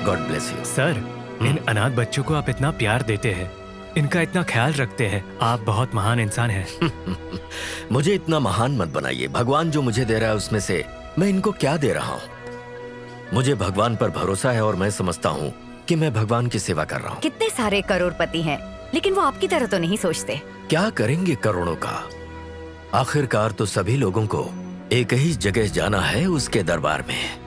God bless you. Sir, इन अनाथ बच्चों को आप इतना प्यार देते हैं, इनका इतना ख्याल रखते हैं, आप बहुत महान इंसान हैं। मुझे इतना महान मत बनाइए। भगवान जो मुझे दे रहा है उसमें से मैं इनको क्या दे रहा हूँ? मुझे भगवान पर भरोसा है और मैं समझता हूँ कि मैं भगवान की सेवा कर रहा हूँ। कितने सारे करोड़पति हैं, लेकिन वो आपकी तरह तो नहीं सोचते। क्या करेंगे करोड़ों का? आखिरकार तो सभी लोगों को एक ही जगह जाना है, उसके दरबार में।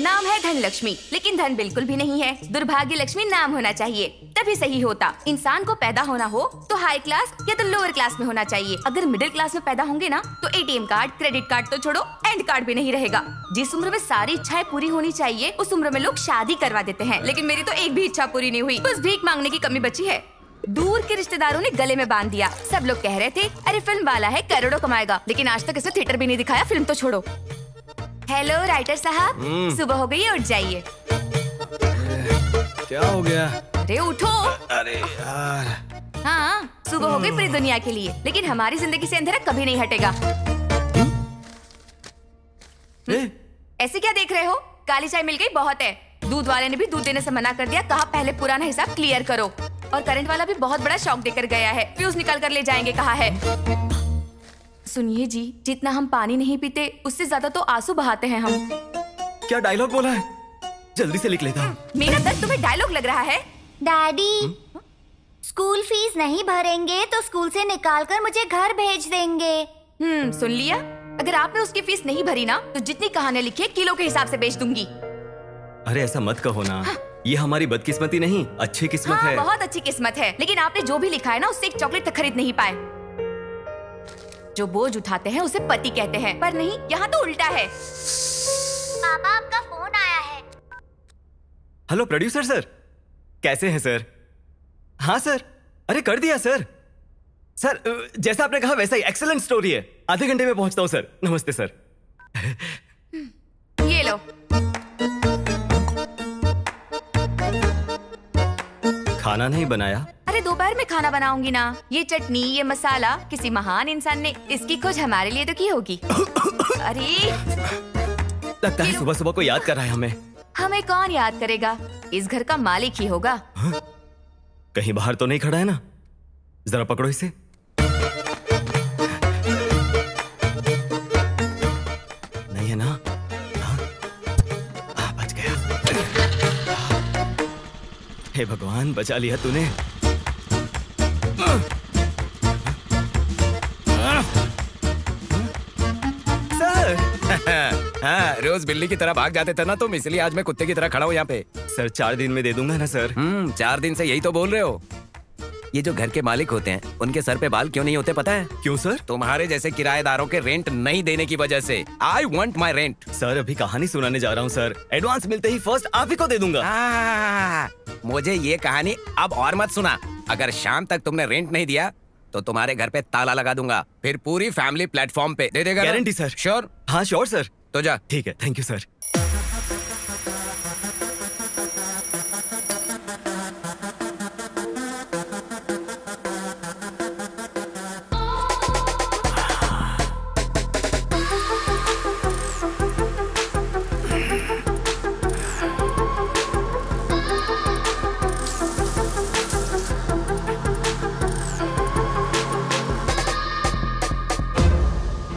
नाम है धन लक्ष्मी, लेकिन धन बिल्कुल भी नहीं है। दुर्भाग्य लक्ष्मी नाम होना चाहिए, तभी सही होता। इंसान को पैदा होना हो तो हाई क्लास या तो लोअर क्लास में होना चाहिए। अगर मिडिल क्लास में पैदा होंगे ना तो एटीएम कार्ड, क्रेडिट कार्ड तो छोड़ो, एंड कार्ड भी नहीं रहेगा। जिस उम्र में सारी इच्छाएं पूरी होनी चाहिए उस उम्र में लोग शादी करवा देते हैं, लेकिन मेरी तो एक भी इच्छा पूरी नहीं हुई। बस भीख मांगने की कमी बची है। दूर के रिश्तेदारों ने गले में बांध दिया। सब लोग कह रहे थे अरे फिल्म वाला है, करोड़ों कमाएगा, लेकिन आज तक इसे थिएटर भी नहीं दिखाया, फिल्म तो छोड़ो। हेलो राइटर साहब, सुबह हो गई, उठ जाइए। क्या हो गया? अरे उठो। अरे यार। हाँ, सुबह हो गई पूरी दुनिया के लिए, लेकिन हमारी जिंदगी से अंधेरा कभी नहीं हटेगा। ऐसे क्या देख रहे हो? काली चाय मिल गई, बहुत है। दूध वाले ने भी दूध देने से मना कर दिया, कहा पहले पुराना हिसाब क्लियर करो। और करंट वाला भी बहुत बड़ा शॉक देकर गया है, फ्यूज निकाल कर ले जाएंगे कहा है। सुनिए जी, जितना हम पानी नहीं पीते उससे ज्यादा तो आंसू बहाते हैं हम। क्या डायलॉग बोला है? जल्दी से लिख लेता हूँ। मेरा दर्द तुम्हें डायलॉग लग रहा है? डैडी, स्कूल फीस नहीं भरेंगे तो स्कूल से निकाल कर मुझे घर भेज देंगे। सुन लिया? अगर आपने उसकी फीस नहीं भरी ना तो जितनी कहानियां लिखी है किलो के हिसाब से बेच दूंगी। अरे ऐसा मत कहो ना। हाँ। ये हमारी बदकिस्मती नहीं, अच्छी किस्मत है। बहुत अच्छी किस्मत है, लेकिन आपने जो भी लिखा है ना उससे एक चॉकलेट तक खरीद नहीं पाए। जो बोझ उठाते हैं उसे पति कहते हैं, पर नहीं, यहाँ तो उल्टा है। पापा, आपका फोन आया है। हेलो प्रोड्यूसर सर, कैसे हैं सर? हाँ सर, अरे कर दिया सर। सर जैसा आपने कहा वैसा ही, एक्सीलेंट स्टोरी है। आधे घंटे में पहुंचता हूँ सर। नमस्ते सर। ये लो। खाना नहीं बनाया? अरे दोपहर में खाना बनाऊंगी ना। ये चटनी, ये मसाला किसी महान इंसान ने इसकी खोज हमारे लिए तो की होगी। अरे लगता है सुबह सुबह को याद कर रहा है हमें। हमें कौन याद करेगा, इस घर का मालिक ही होगा। हाँ? कहीं बाहर तो नहीं खड़ा है ना? जरा पकड़ो इसे। नहीं है ना? हाँ, बच गया। हे भगवान, बचा लिया तूने। हाँ, रोज बिल्ली की तरह भाग जाते थे ना तुम, इसलिए आज मैं कुत्ते की तरह खड़ा हूँ यहाँ पे। सर 4 दिन में दे दूंगा ना सर? 4 दिन से यही तो बोल रहे हो। ये जो घर के मालिक होते हैं उनके सर पे बाल क्यों नहीं होते पता है? क्यों सर? तुम्हारे जैसे किराएदारों के रेंट नहीं देने की वजह से। I want my rent. Sir अभी कहानी सुनाने जा रहा हूँ सर, एडवांस मिलते ही फर्स्ट आप ही को दे दूंगा। मुझे ये कहानी अब और मत सुना। अगर शाम तक तुमने रेंट नहीं दिया तो तुम्हारे घर पे ताला लगा दूंगा, फिर पूरी फैमिली प्लेटफॉर्म पे दे देगा। Guarantee sir? श्योर? हाँ श्योर सर। तो जा। ठीक है, थैंक यू सर।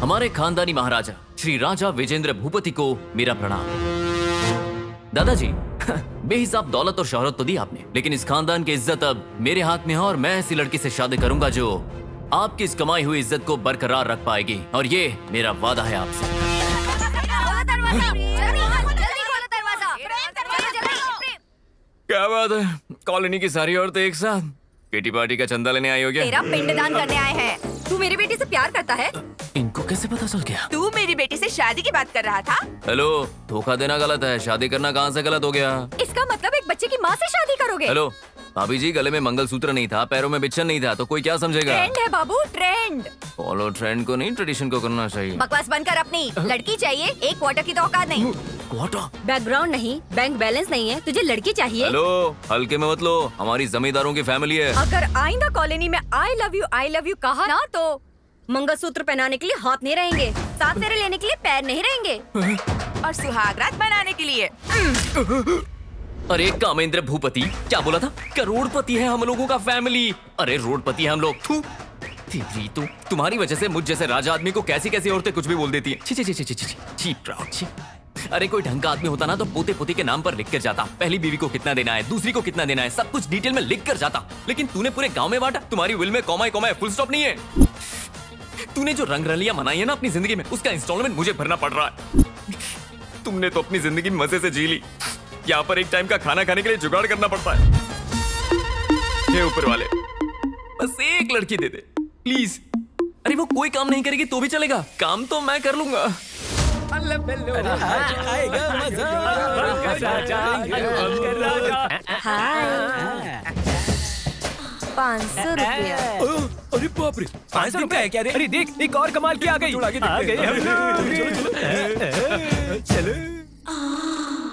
हमारे खानदानी महाराजा श्री राजा विजेंद्र भूपति को मेरा प्रणाम। दादाजी, बेहिसाब दौलत और शोहरत तो दी आपने, लेकिन इस खानदान की इज्जत अब मेरे हाथ में है और मैं ऐसी लड़की से शादी करूंगा जो आपकी इस कमाई हुई इज्जत को बरकरार रख पाएगी, और ये मेरा वादा है आपसे। क्या बात है, कॉलोनी की सारी औरतें एक साथ किटी पार्टी का चंदा लेने आई हो क्या? तेरा पिंडदान करने आए हैं। तू मेरी बेटी से प्यार करता है? इनको कैसे पता चल गया? तू मेरी बेटी से शादी की बात कर रहा था? हेलो, धोखा देना गलत है, शादी करना कहाँ से गलत हो गया? इसका मतलब एक बच्चे की माँ से शादी करोगे? हेलो भाभी जी, गले में मंगलसूत्र नहीं था, पैरों में बिच्छन नहीं था, तो कोई क्या समझेगा? ट्रेंड है बाबू, ट्रेंड। फॉलो ट्रेंड को नहीं, ट्रेडिशन को करना चाहिए। बकवास बंद कर अपनी। लड़की चाहिए, एक क्वार्टर की तो औकात नहीं। क्वार्टर? बैकग्राउंड नहीं, बैंक बैलेंस नहीं है, तुझे लड़की चाहिए। हेलो, हल्के में मत लो, हमारी जमींदारों की फैमिली है। अगर आइंदा कॉलोनी में आई लव यू कहा ना तो मंगलसूत्र पहनाने के लिए हाथ नहीं रहेंगे, साथ फेरे लेने के लिए पैर नहीं रहेंगे, और सुहागरात बनाने के लिए अरे कामेंद्र भूपति, क्या बोला था? करोड़पति है हम लोगों का फैमिली। अरे रोडपति है हम लोग। थू तेरी तो, तुम्हारी वजह से मुझ जैसे राजा आदमी को कैसी कैसी औरतें कुछ भी बोल देती हैं। छी छी छी छी छी छी छी प्राउड छी। अरे कोई ढंग का आदमी होता ना तो पोते पोती के नाम पर लिख कर जाता, पहली बीवी को कितना देना है, दूसरी को कितना देना है, सब कुछ डिटेल में लिख कर जाता। लेकिन तूने पूरे गांव में बांटा। तुम्हारी विल में कॉमा कॉमा फुल स्टॉप नहीं है। तूने जो रंग रलियां मनाई है ना अपनी जिंदगी में, उसका इंस्टॉलमेंट मुझे भरना पड़ रहा है। तुमने तो अपनी जिंदगी मजे से जी ली। यहाँ पर एक टाइम का खाना खाने के लिए जुगाड़ करना पड़ता है। हे ऊपर वाले, बस एक लड़की दे दे प्लीज। अरे वो कोई काम नहीं करेगी तो भी चलेगा, काम तो मैं कर लूंगा। हाय 500 रुपया। अरे बाप रे, 5 दिन का है क्या रे? अरे देख, एक और कमाल की आ गई। आ गई हम लोग। चलो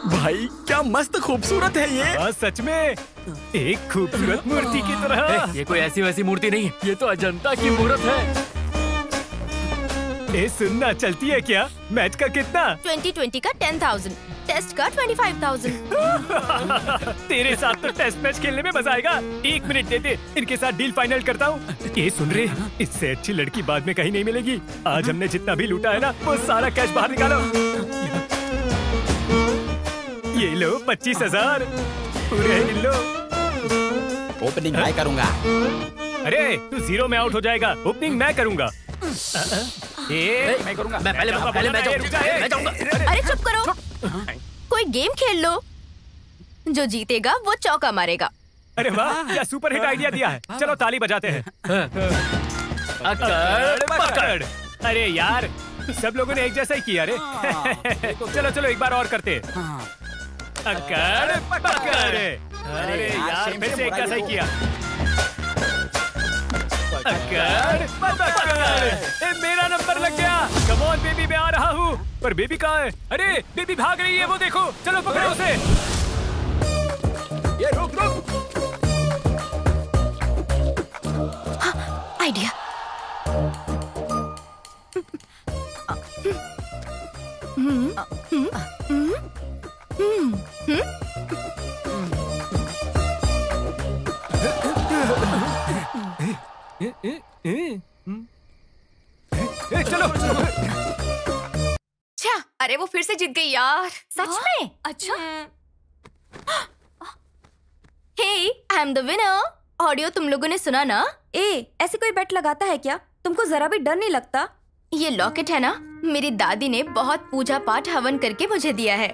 भाई, क्या मस्त खूबसूरत है ये। हाँ सच में, एक खूबसूरत मूर्ति की तरह। ये कोई ऐसी वैसी मूर्ति नहीं है, ये तो अजंता की मूर्त है। ए सुनना, चलती है क्या? मैच का कितना? 2020 का 10,000, टेस्ट का 25,000। तेरे साथ तो टेस्ट मैच खेलने में मजा आएगा। 1 मिनट दे दे, इनके साथ डील फाइनल करता हूँ। ये सुन रहे, इससे अच्छी लड़की बाद में कहीं नहीं मिलेगी। आज हमने जितना भी लूटा है ना, वो सारा कैश बाहर निकालो। ये लो 25,000 पूरे लो। ओपनिंग मैं करूंगा। अरे तू 0 में आउट हो जाएगा, ओपनिंग मैं करूंगा। मैं करूंगा। मैं पहले मैं जाऊंगा। अरे चुप करो, कोई गेम खेल लो। जो जीतेगा वो चौका मारेगा। अरे वाह, क्या सुपर हिट आइडिया दिया है। चलो ताली बजाते हैं। अकड़ पकड़। अरे यार, सब लोगों ने एक जैसा ही किया रे। चलो चलो एक बार और करते। अकड़ पकड़। अरे यार, फिर से एक जैसा ही किया। अकड़ पकड़। मेरा नंबर लग गया। कम ऑन बेबी, मैं आ रहा हूँ। पर बेबी कहाँ है? अरे बेबी भाग रही है, वो देखो। चलो पकड़ो उसे। ये रुक। आइडिया। चलो। अच्छा, अरे वो फिर से जीत गई यार। सच में? अच्छा। Hey, I am the winner. Audio तुम लोगों ने सुना ना? ऐसे कोई बेट लगाता है क्या? तुमको जरा भी डर नहीं लगता? ये लॉकेट है ना, मेरी दादी ने बहुत पूजा पाठ हवन करके मुझे दिया है,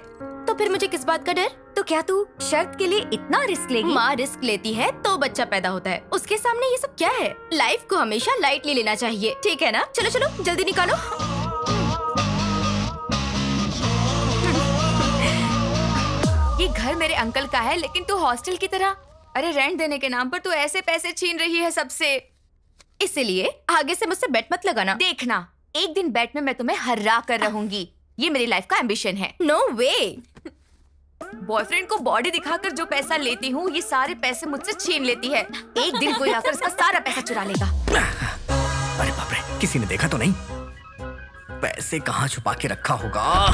तो फिर मुझे किस बात का डर? तो क्या तू शर्त के लिए इतना रिस्क लेगी? माँ रिस्क लेती है तो बच्चा पैदा होता है, उसके सामने ये सब क्या है? लाइफ को हमेशा लाइटली लेना चाहिए, ठीक है ना? चलो चलो जल्दी निकालो। ये घर मेरे अंकल का है, लेकिन तू हॉस्टल की तरह, अरे रेंट देने के नाम पर तू ऐसे पैसे छीन रही है सबसे। इसलिए आगे से मुझसे बेट मत लगाना। देखना, एक दिन बेट में मैं तुम्हें हरा कर रहूंगी। ये मेरी लाइफ का एम्बिशन है। नो वे। बॉयफ्रेंड को बॉडी दिखाकर जो पैसा लेती हूँ, ये सारे पैसे मुझसे छीन लेती है। एक दिन कोई आकर इसका सारा पैसा चुरा लेगा। अरे बाप रे, किसी ने देखा तो नहीं? पैसे कहाँ छुपा के रखा होगा?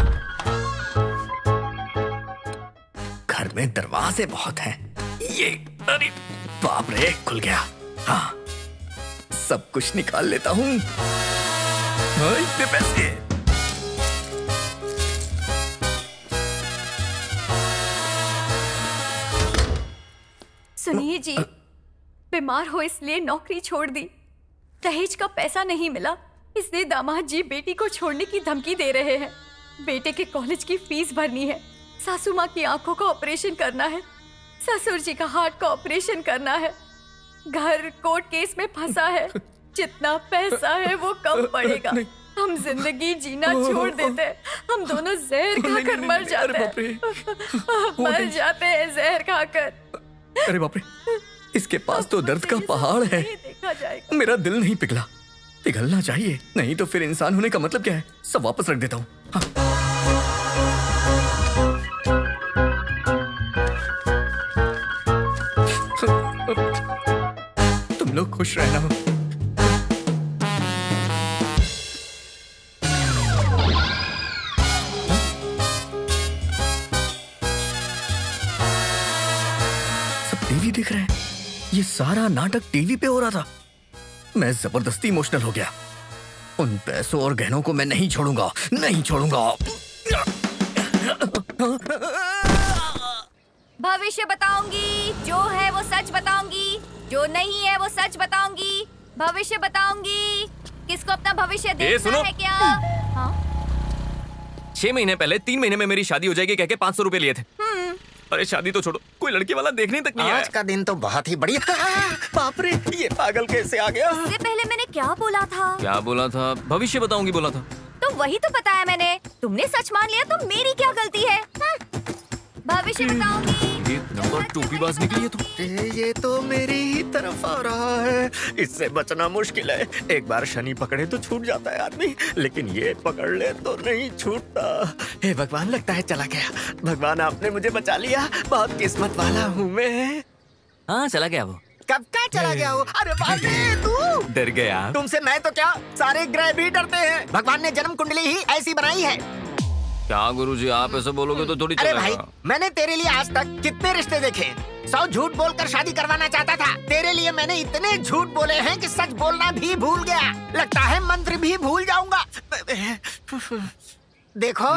घर में दरवाजे बहुत हैं। ये, अरे बाप रे, खुल गया। हाँ, सब कुछ निकाल लेता हूँ। इतने पैसे। सुनिए जी, बीमार हो इसलिए नौकरी छोड़ दी। दहेज का पैसा नहीं मिला, इसलिए दामाद जी बेटी को छोड़ने की धमकी दे रहे हैं। बेटे के कॉलेज की फीस भरनी है, सासू माँ की आंखों का ऑपरेशन करना है, ससुर जी का हार्ट का ऑपरेशन करना है, घर कोर्ट केस में फंसा है। जितना पैसा है वो कम पड़ेगा। हम जिंदगी जीना छोड़ देते हैं, हम दोनों जहर खाकर मर जाते हैं। मर जाते हैं जहर खाकर। अरे बाप रे, इसके पास तो दर्द का पहाड़ है। देखा जाएगा। मेरा दिल नहीं पिघला, पिघलना चाहिए, नहीं तो फिर इंसान होने का मतलब क्या है? सब वापस रख देता हूँ। हाँ। तुम लोग खुश रहना। टीवी देख रहे हैं। ये सारा नाटक टीवी पे हो रहा था। मैं जबरदस्ती इमोशनल हो गया। उन पैसों और गहनों को मैं नहीं छोड़ूंगा, नहीं छोड़ूंगा। भविष्य बताऊंगी, जो है वो सच बताऊंगी, जो नहीं है वो सच बताऊंगी। भविष्य बताऊंगी। किसको अपना भविष्य देखना है क्या? हाँ? 6 महीने पहले 3 महीने में मेरी शादी हो जाएगी कह के 500 रुपए लिए थे। अरे शादी तो छोड़ो, कोई लड़की वाला देखने तक नहीं आया। आज का दिन तो बहुत ही बढ़िया। बाप रे, ये पागल कैसे आ गया? इससे पहले मैंने क्या बोला था? क्या बोला था? भविष्य बताऊंगी बोला था। तो वही तो बताया मैंने। तुमने सच मान लिया तो मेरी क्या गलती है? भविष्य बताऊंगी। ये नंबर टोपीबाज निकली है तुम। ये तो मेरी ही तरफ आ रहा है। इससे बचना मुश्किल है। एक बार शनि पकड़े तो छूट जाता है आदमी, लेकिन ये पकड़ ले तो नहीं छूटता। हे भगवान, लगता है चला गया। भगवान, आपने मुझे बचा लिया। बहुत किस्मत वाला हूँ मैं। हाँ, चला गया वो। कब का चला गया वो? अरे बाप रे, तू डर गया। तुमसे मैं तो क्या, सारे ग्रह भी डरते हैं। भगवान ने जन्म कुंडली ही ऐसी बनाई है। क्या गुरुजी, आप ऐसे बोलोगे तो थोड़ी अरे चलेगा। भाई, मैंने तेरे लिए आज तक कितने रिश्ते देखे। 100 झूठ बोलकर शादी करवाना चाहता था। तेरे लिए मैंने इतने झूठ बोले हैं कि सच बोलना भी भूल गया। लगता है मंत्र भी भूल जाऊंगा। देखो,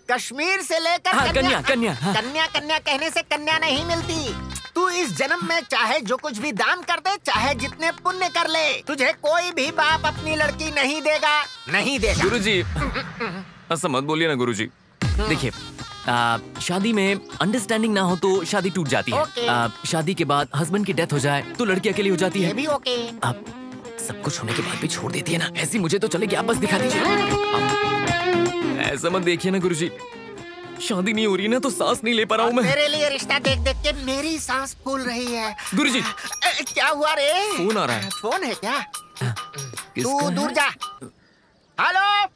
कश्मीर से लेकर हाँ, कन्या, कन्या, हाँ। कन्या कन्या कहने से कन्या नहीं मिलती। तू इस जन्म में चाहे जो कुछ भी दान कर दे, चाहे जितने पुण्य कर ले, तुझे कोई भी बाप अपनी लड़की नहीं देगा, नहीं देगा। गुरुजी ऐसा मत बोलिए ना गुरुजी। देखिए, शादी में अंडरस्टैंडिंग ना हो तो शादी टूट जाती है। ओके। शादी के बाद हस्बैंड की डेथ हो जाए तो लड़की अकेली हो जाती ये है। भी ओके। आप सब कुछ होने के बाद भी छोड़ देती है ना, ऐसी मुझे तो चलेगी, आप बस दिखा दीजिए। ऐसा मत देखिए ना गुरुजी, शादी नहीं हो रही ना तो सांस नहीं ले पा रहा हूँ मैं। तेरे लिए रिश्ता देख देख के मेरी सांस फूल रही है। गुरुजी, क्या हुआ रे? फोन आ रहा है। फोन है क्या? किसका तू है? दूर जा। हेलो,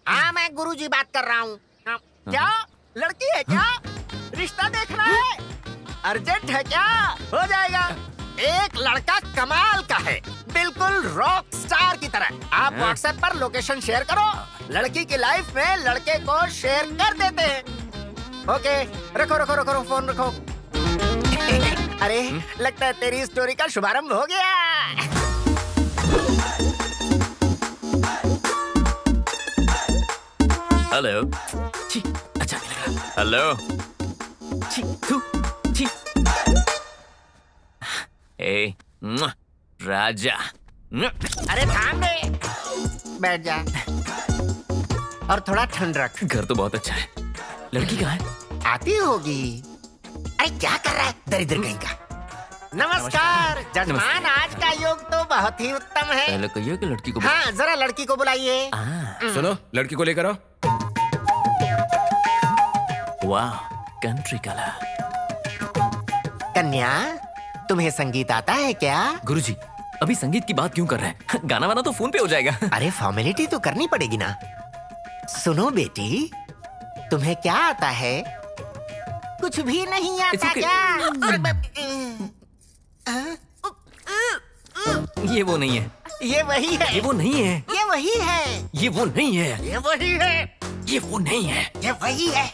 हाँ मैं गुरुजी बात कर रहा हूँ। क्या लड़की है क्या? रिश्ता देखना है? अर्जेंट है क्या? हो जाएगा। एक लड़का कमाल का है, बिल्कुल रॉक स्टार की तरह। आप व्हाट्सएप पर लोकेशन शेयर करो, लड़की की लाइफ में लड़के को शेयर कर देते हैं। ओके, रखो रखो रखो, फोन रखो। अरे लगता है तेरी स्टोरी का शुभारंभ हो गया। हेलो। छी, अच्छा नहीं लग रहा। हेलो। छी, थू, छी। ए, राजा। अरे थाम रे, बैठ जा और थोड़ा ठंड रख। घर तो बहुत अच्छा है। लड़की कहाँ है? आती होगी। अरे क्या कर रहा है दरिद्र कहीं का? नमस्कार जजमान, आज का योग तो बहुत ही उत्तम है। पहले कहिए कि लड़की को। हाँ, जरा लड़की को बुलाइए। सुनो, लड़की को लेकर आओ। वाह, कंट्री कलर। कन्या, तुम्हें संगीत आता है क्या? गुरुजी, अभी संगीत की बात क्यों कर रहे हैं? गाना वाना तो फोन पे हो जाएगा। अरे फॉर्मेलिटी तो करनी पड़ेगी ना। सुनो बेटी, तुम्हें क्या आता है? कुछ भी नहीं आता okay. क्या? ये वो नहीं है। ये वही है। ये वो नहीं है। ये वही है। ये वो नहीं है। ये वही है। ये वो नहीं है। ये वही है।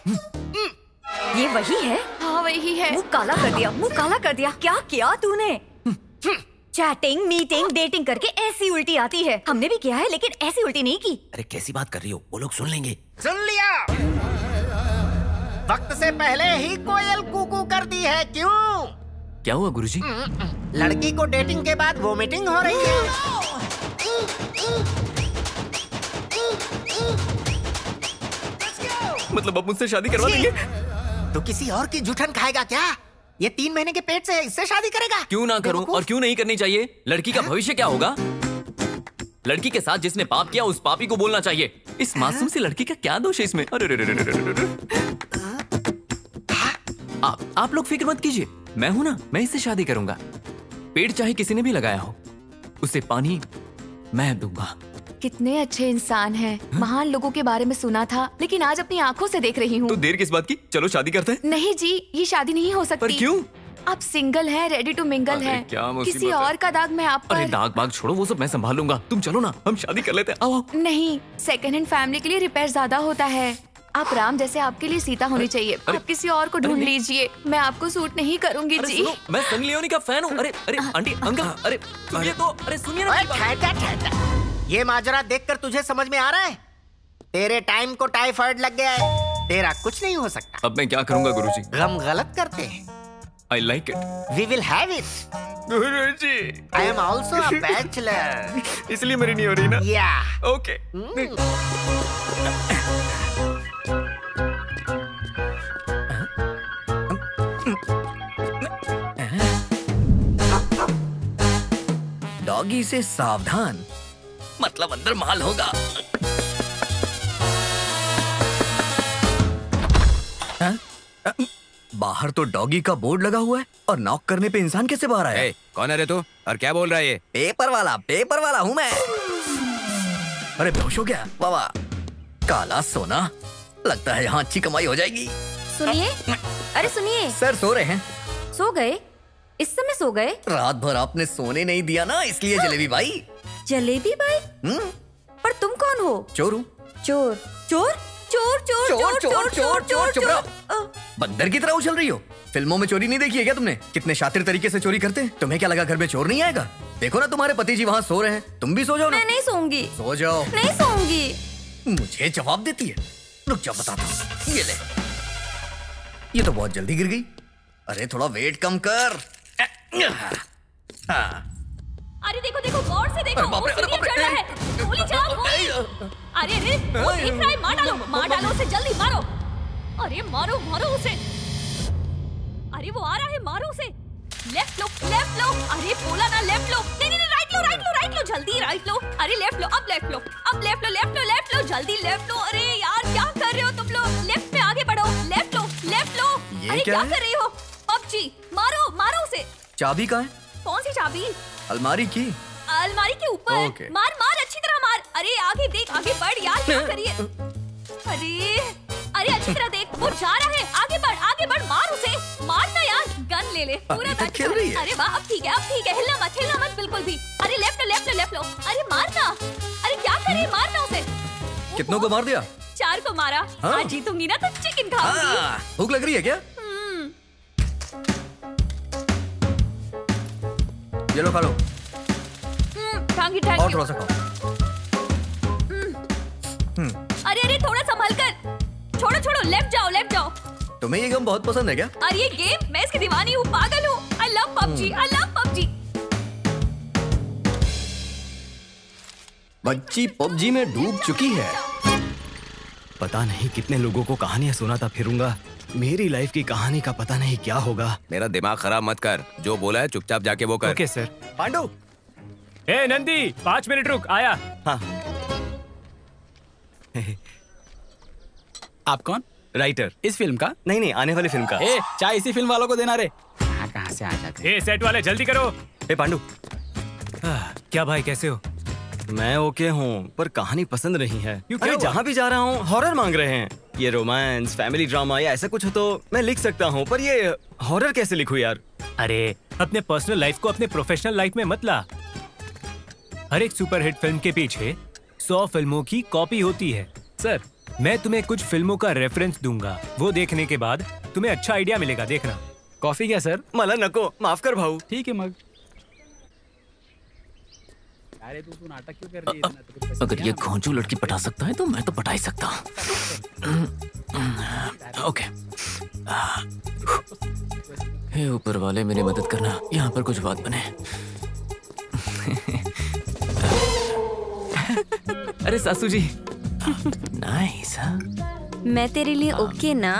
ये वही है? हाँ वही है। मुंह काला कर दिया, मुंह काला कर दिया। क्या किया तूने? चैटिंग, मीटिंग, डेटिंग करके ऐसी उल्टी आती है। हमने भी किया है लेकिन ऐसी उल्टी नहीं की। अरे कैसी बात कर रही हो, वो लोग सुन लेंगे। सुन लिया। वक्त से पहले ही कोयल कूकू कर दी है। क्यों? क्या हुआ गुरुजी? लड़की को डेटिंग के बाद वोमिटिंग हो रही है। मतलब अब मुझसे शादी करवा देंगे? तो किसी और की जूठन खाएगा क्या? ये 3 महीने के पेट से है, इससे शादी करेगा? क्यों ना करूं और क्यों नहीं करनी चाहिए? लड़की का भविष्य क्या होगा? लड़की के साथ जिसने पाप किया उस पापी को बोलना चाहिए। इस मासूम सी लड़की का क्या दोष है इसमें? अरे आप लोग फिक्र मत कीजिए, मैं हूं ना, मैं इससे शादी करूंगा। पेड़ चाहे किसी ने भी लगाया हो, उसे पानी मैं दूंगा। कितने अच्छे इंसान हैं। महान लोगों के बारे में सुना था, लेकिन आज अपनी आंखों से देख रही हूँ। तो देर किस बात की? चलो शादी करते हैं। नहीं जी, ये शादी नहीं हो सकती। पर क्यों? आप सिंगल हैं, रेडी टू मिंगल अरे हैं। क्या मुसीबत किसी है। और का दाग मैं आप अरे पर। दाग बाग छोड़ो, वो सब मैं संभाल लूंगा। तुम चलो ना, हम शादी कर लेते हैं। आओ आओ। नहीं, सेकंड हैंड फैमिली के लिए रिपेयर ज्यादा होता है। आप राम जैसे आपके लिए सीता होनी चाहिए। आप किसी और को ढूंढ लीजिए, मैं आपको सूट नहीं करूंगी अरे जी। सुनो, मैं सनी लियोनी का फैन हूँ। अरे अरे आंटी अंकल, अरे सुनिए तो, अरे सुनिए ना। ओए, ठहर ठहर। ये माजरा देखकर तुझे समझ में आ रहा है? तेरे टाइम को टाइफाइड लग गया है, तेरा कुछ नहीं हो सकता। अब मैं क्या करूंगा गुरुजी? गम गलत करते हैं। I like it. We will have it. Guruji, I am also a bachelor. इसलिए मेरी नहीं हो रही ना? Yeah. ओके। डॉगी से सावधान, मतलब अंदर माल होगा। बाहर तो डॉगी का बोर्ड लगा हुआ है और नॉक करने पे इंसान कैसे बाहर आया? ए, कौन है रे तू और क्या बोल रहा है ये? पेपर वाला हूँ मैं। अरे बेहोश हो गया? वाह, काला सोना, लगता है यहाँ अच्छी कमाई हो जाएगी। सुनिए, अरे सुनिए। सर सो रहे हैं। सो गए? इस समय सो गए? रात भर आपने सोने नहीं दिया ना, इसलिए जलेबी भाई। जलेबी भाई? पर तुम कौन हो? चोर हूँ। चोर चोर चोर चोर चोर चोर चोर चोर चुप रहो। बंदर की तरह उछल रही हो। फिल्मों में चोरी नहीं देखी है क्या तुमने? कितने शातिर तरीके से चोरी करते हैं। तुम्हें क्या लगा घर में चोर नहीं आएगा? देखो ना तुम्हारे पति जी वहाँ सो रहे हैं, तुम भी सो जाओ ना। मैं नहीं सोऊंगी। सो जाओ। नहीं सोऊंगी। मुझे जवाब देती है। रुक जाओ बताता हूँ। ये ले, ये तो बहुत जल्दी गिर गई। अरे थोड़ा वेट कम कर। अरे देखो देखो, गौर से देखो, वो सीढ़ियाँ चढ़ रहा है। गोली चलाओ, गोली। अरे अरे, वो दिख रहा है, मार डालो उसे, जल्दी मारो। अरे मारो मारो उसे। अरे वो आ रहा है, मारो उसे। लेफ्ट लो। अरे बोला ना लेफ्ट लो। नहीं, राइट लो, जल्दी राइट लो। अरे लेफ्ट लो, अब लेफ्ट लो, जल्दी लेफ्ट लो। अरे यार क्या कर रहे हो तुम लोग? लेफ्ट में आगे बढ़ो, लेफ्ट लो। अरे क्या कर रही हो? पबजी, मारो उसे। चाबी कहाँ है? कौन सी चाबी? अलमारी की। अलमारी के ऊपर। मार अच्छी तरह मार। अरे आगे देख, आगे बढ़ यार, क्या करिए? अरे अच्छी तरह देख, वो जा रहा है। आगे बढ़, मार उसे। मारना यार, गन ले पूरा गन खेल रही है। अरे वाह, अब ठीक है, हिलना मत बिल्कुल भी। अरे लेफ्ट लो। अरे मारना। अरे क्या करे, मारना उसे। कितनों को मार दिया? 4 को मारा। आज जीतूंगी ना तो चिकन खाऊंगी। भूख लग रही है क्या? ये लो, खा लो। थैंक और यू। थोड़ा सा खाओ। अरे थोड़ा संभल कर। छोड़ो, लेफ्ट जाओ। तुम्हें ये गेम बहुत पसंद है क्या? अरे ये गेम, मैं इसकी दीवानी हूँ, पागल हूँ। I love PUBG। बच्ची पबजी में डूब चुकी है। पता नहीं कितने लोगों को कहानियां सुनाता फिरूंगा। मेरी लाइफ की कहानी का पता नहीं क्या होगा। मेरा दिमाग खराब मत कर, जो बोला है चुपचाप जाके वो कर। Okay sir. पांडु, ए नंदी, 5 मिनट रुक, आया। हाँ। आप कौन? राइटर। इस फिल्म का? नहीं, आने वाली फिल्म का। ए, चाय इसी फिल्म वालों को देना रे। कहाँ से आ जाते? ए सेट वाले जल्दी करो। ए पांडु, क्या भाई, कैसे हो? मैं ओके हूँ, पर कहानी पसंद नहीं है। क्या अरे हुआ? जहाँ भी जा रहा हूँ हॉरर मांग रहे हैं। ये रोमांस, फैमिली ड्रामा या ऐसा कुछ हो तो मैं लिख सकता हूँ, पर ये हॉरर कैसे लिखूं यार? अरे अपने पर्सनल लाइफ को अपने प्रोफेशनल लाइफ में मत ला। हर एक सुपरहिट फिल्म के पीछे 100 फिल्मों की कॉपी होती है। सर, मैं तुम्हें कुछ फिल्मों का रेफरेंस दूंगा, वो देखने के बाद तुम्हें अच्छा आइडिया मिलेगा, देखना। कॉफी क्या सर? मला नको, माफ कर भाऊ। ठीक है मग। अरे तू नाटक क्यों कर रही है? अगर ये घोंचू लड़की पटा सकता है तो मैं तो पटा ही सकता हूँ। ओके। हे ऊपर वाले, मेरी मदद करना, यहाँ पर कुछ बात बने। अरे सासू जी। नाइस। मैं तेरे लिए ओके ना?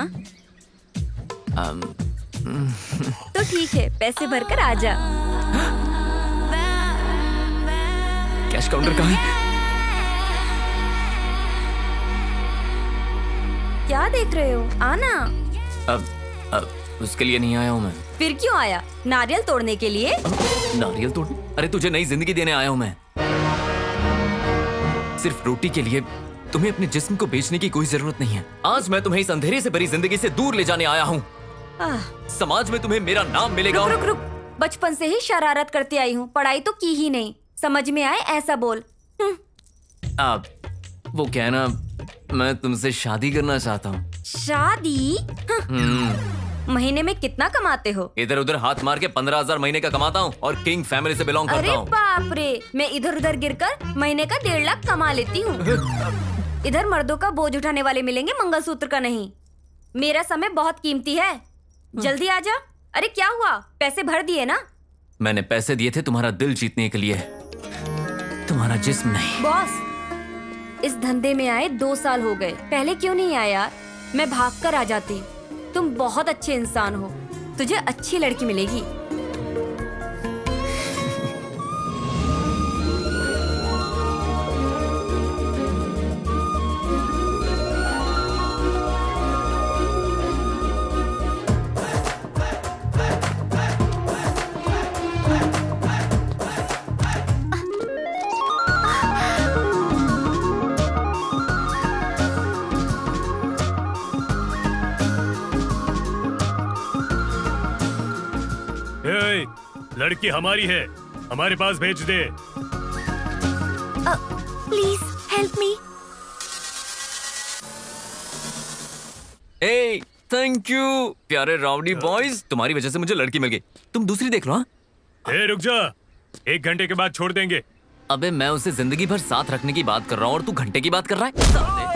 तो ठीक है, पैसे भरकर आ जा। कैश काउंटर कहाँ है? क्या देख रहे हो? आना। अब उसके लिए नहीं आया हूँ मैं। फिर क्यों आया? नारियल तोड़ने के लिए? नारियल तोड़ने? अरे तुझे नई जिंदगी देने आया हूँ मैं। सिर्फ रोटी के लिए तुम्हें अपने जिस्म को बेचने की कोई जरूरत नहीं है। आज मैं तुम्हें इस अंधेरे से भरी जिंदगी से दूर ले जाने आया हूँ। समाज में तुम्हें मेरा नाम मिलेगा। रुक। बचपन से ही शरारत करती आई हूँ, पढ़ाई तो की ही नहीं। समझ में आए ऐसा बोल। वो क्या है ना, मैं तुमसे शादी करना चाहता हूँ। शादी? महीने में कितना कमाते हो? इधर उधर हाथ मार के 15,000 महीने का कमाता हूँ और किंग फैमिली से बिलोंग करता हूँ। अरे बाप रे, मैं इधर उधर गिरकर महीने का 1.5 लाख कमा लेती हूँ। इधर मर्दों का बोझ उठाने वाले मिलेंगे, मंगलसूत्र का नहीं। मेरा समय बहुत कीमती है, जल्दी आजा। अरे क्या हुआ, पैसे भर दिए ना? मैंने पैसे दिए थे तुम्हारा दिल जीतने के लिए, तुम्हारा जिस्म नहीं। बॉस, इस धंधे में आए 2 साल हो गए, पहले क्यों नहीं आया यार? मैं भाग कर आ जाती। तुम बहुत अच्छे इंसान हो, तुझे अच्छी लड़की मिलेगी। लड़की हमारी है, हमारे पास भेज दे। Please help me. ए, थैंक यू प्यारे राउडी बॉयज, तुम्हारी वजह से मुझे लड़की मिल गई। तुम दूसरी देख लो। ए, रुक जा, 1 घंटे के बाद छोड़ देंगे। अबे मैं उसे जिंदगी भर साथ रखने की बात कर रहा हूँ और तू घंटे की बात कर रहा है।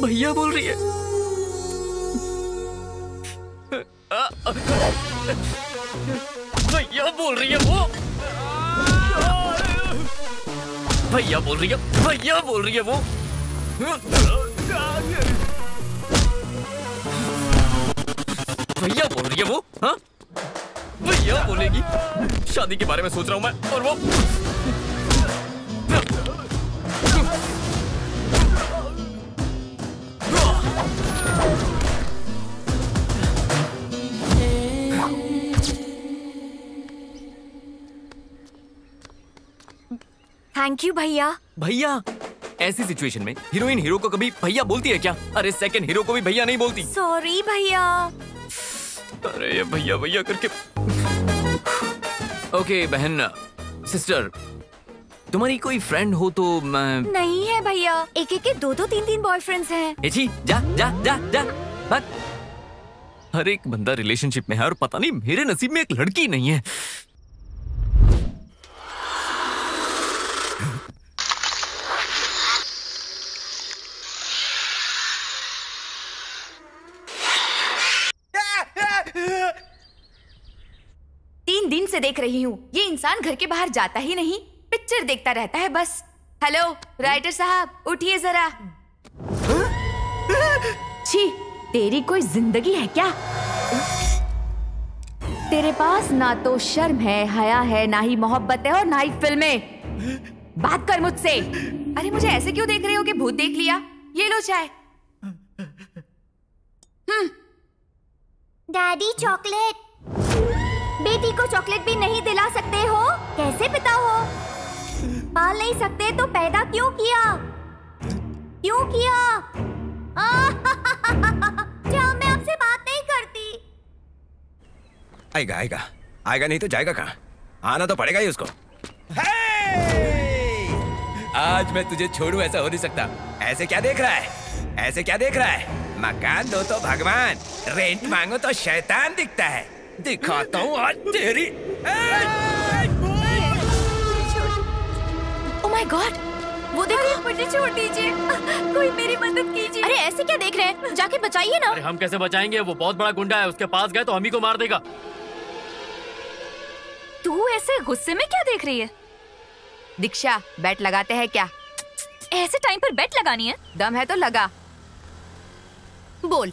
भैया बोल रही है। भैया बोल रही है वो। भैया बोल रही है, भैया बोल रही है वो। भैया बोल रही है वो। हाँ, भैया बोलेगी। शादी के बारे में सोच रहा हूं मैं और वो। थैंक यू भैया। भैया, ऐसी सिचुएशन में हीरोइन हीरो को कभी भैया बोलती है क्या? अरे सेकंड हीरो को भी भैया नहीं बोलती। सॉरी भैया। अरे ये भैया भैया करके। ओके बहन, सिस्टर, तुम्हारी कोई फ्रेंड हो तो मैं। नहीं है भैया, एक एक के 2-2 3-3 बॉयफ्रेंड्स हैं। जी, जा जा जा जा बस। हर एक बंदा रिलेशनशिप में है और पता नहीं मेरे नसीब में एक लड़की नहीं है। दिन से देख रही हूँ, ये इंसान घर के बाहर जाता ही नहीं, पिक्चर देखता रहता है बस। हेलो राइटर साहब, उठिए जरा। छी, तेरी कोई जिंदगी है क्या? तेरे पास ना तो शर्म है, हया है, ना ही मोहब्बत है और ना ही फिल्में। बात कर मुझसे। अरे मुझे ऐसे क्यों देख रहे हो कि भूत देख लिया? ये लो चाय। Daddy chocolate. बेटी को चॉकलेट भी नहीं दिला सकते हो? कैसे पिता हो? पाल नहीं सकते तो पैदा क्यों किया? क्यों किया? क्या मैं आपसे बात नहीं करती? आएगा आएगा आएगा, नहीं तो जाएगा कहाँ? आना तो पड़ेगा ही उसको। आज मैं तुझे छोड़ू ऐसा हो नहीं सकता। ऐसे क्या देख रहा है? ऐसे क्या देख रहा है? मकान दो तो भगवान, रेंट मांगो तो शैतान दिखता है। दिखाता हूँ आज तेरी। ओह माय गॉड, वो देखो, मुझे छोड़ दीजिए, कोई मेरी मदद कीजिए। अरे ऐसे क्या देख रहे हैं, जाके बचाइए ना। अरे हम कैसे बचाएंगे, वो बहुत बड़ा गुंडा है, उसके पास गए तो हम ही को मार देगा। तू ऐसे गुस्से में क्या देख रही है? दीक्षा, बेट लगाते हैं क्या? ऐसे टाइम पर बेट लगानी है? दम है तो लगा। बोल,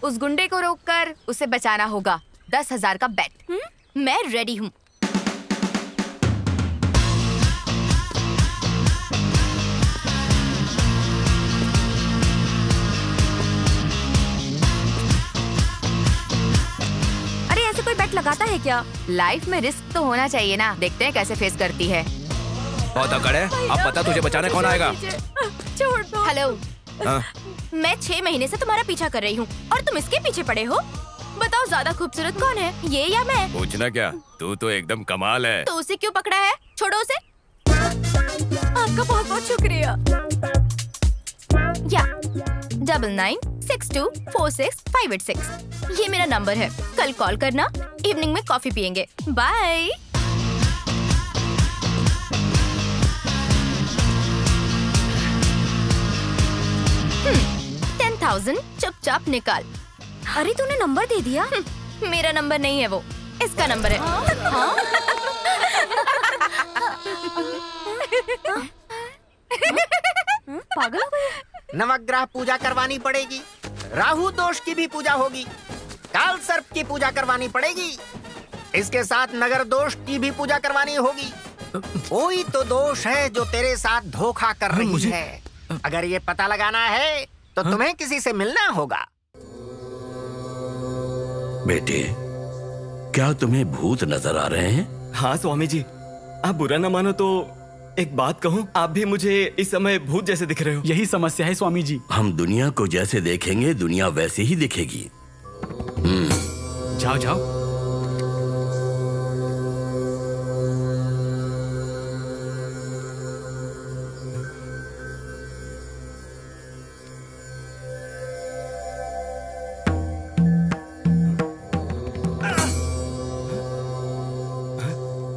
उस गुंडे को रोककर उसे बचाना होगा। 10,000 का बेट। मैं रेडी हूँ। अरे ऐसे कोई बेट लगाता है क्या? लाइफ में रिस्क तो होना चाहिए ना, देखते हैं कैसे फेस करती है। बहुत अकड़ है, अब पता तुझे बचाने कौन आएगा। छोड़ दो। हेलो, मैं 6 महीने से तुम्हारा पीछा कर रही हूँ और तुम इसके पीछे पड़े हो। बताओ ज्यादा खूबसूरत कौन है, ये या मैं? पूछना क्या, तू तो एकदम कमाल है। तो उसे क्यों पकड़ा है? छोड़ो उसे। आपका बहुत बहुत शुक्रिया। या 9962465686 ये मेरा नंबर है। कल कॉल करना, इवनिंग में कॉफी पियेंगे। बाय। 10,000 चुपचाप निकाल। अरे तूने नंबर दे दिया? मेरा नंबर नहीं है वो, इसका नंबर है। हाँ? पागल हो गई? नवग्रह पूजा करवानी पड़ेगी, राहु दोष की भी पूजा होगी, काल सर्प की पूजा करवानी पड़ेगी, इसके साथ नगर दोष की भी पूजा करवानी होगी। कोई तो दोष है जो तेरे साथ धोखा कर रही है। अगर ये पता लगाना है तो तुम्हें किसी से मिलना होगा। बेटे, क्या तुम्हें भूत नजर आ रहे हैं? हाँ स्वामी जी, आप बुरा न मानो तो एक बात कहूँ, आप भी मुझे इस समय भूत जैसे दिख रहे हो। यही समस्या है स्वामी जी। हम दुनिया को जैसे देखेंगे दुनिया वैसे ही दिखेगी। जाओ जाओ।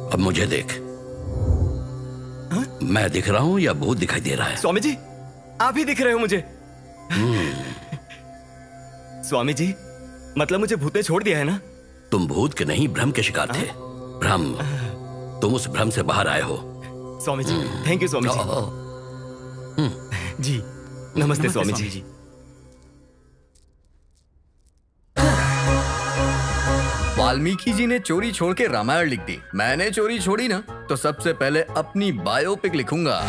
अब मुझे देख। मैं दिख रहा हूँ या भूत दिखाई दे रहा है? स्वामी जी, आप ही दिख रहे हो मुझे। स्वामी जी, मतलब मुझे भूत ने छोड़ दिया है ना? तुम भूत के नहीं, भ्रम के शिकार थे। भ्रम, तुम उस भ्रम से बाहर आए हो। Swami ji, thank you Swami ji. नमस्ते स्वामी जी। वाल्मीकि जी ने चोरी छोड़ के रामायण लिख दी, मैंने चोरी छोड़ी ना तो सबसे पहले अपनी बायोपिक लिखूंगा।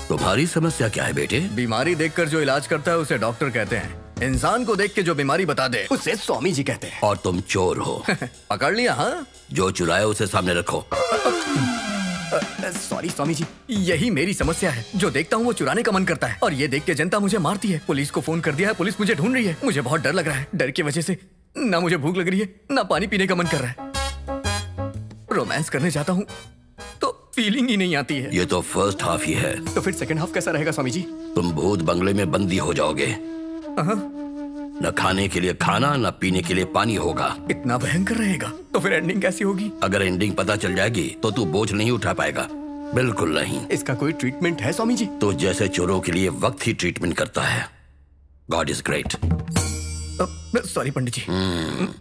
तुम्हारी समस्या क्या है बेटे? बीमारी देखकर जो इलाज करता है उसे डॉक्टर कहते हैं, इंसान को देख के जो बीमारी बता दे उसे स्वामी जी कहते हैं। और तुम चोर हो। पकड़ लिया? हाँ, जो चुराया उसे सामने रखो। सॉरी स्वामी जी, यही मेरी समस्या है। जो देखता हूँ वो चुराने का मन करता है और ये देख के जनता मुझे मारती है। पुलिस को फोन कर दिया है, पुलिस मुझे ढूंढ रही है। मुझे बहुत डर लग रहा है। डर की वजह से ना मुझे भूख लग रही है ना पानी पीने का मन कर रहा है। रोमांस करने जाता हूँ तो फीलिंग ही नहीं आती है। ये तो फर्स्ट हाफ ही है। तो फिर सेकंड हाफ कैसा रहेगा स्वामी जी? तुम भूत बंगले में बंदी हो जाओगे। न खाने के लिए खाना न पीने के लिए पानी होगा। इतना भयंकर रहेगा तो फिर एंडिंग कैसी होगी? अगर एंडिंग पता चल जाएगी तो तू बोझ नहीं उठा पाएगा। बिल्कुल नहीं। इसका कोई ट्रीटमेंट है स्वामी जी? तो जैसे चोरों के लिए वक्त ही ट्रीटमेंट करता है। God is great. सॉरी पंडित जी।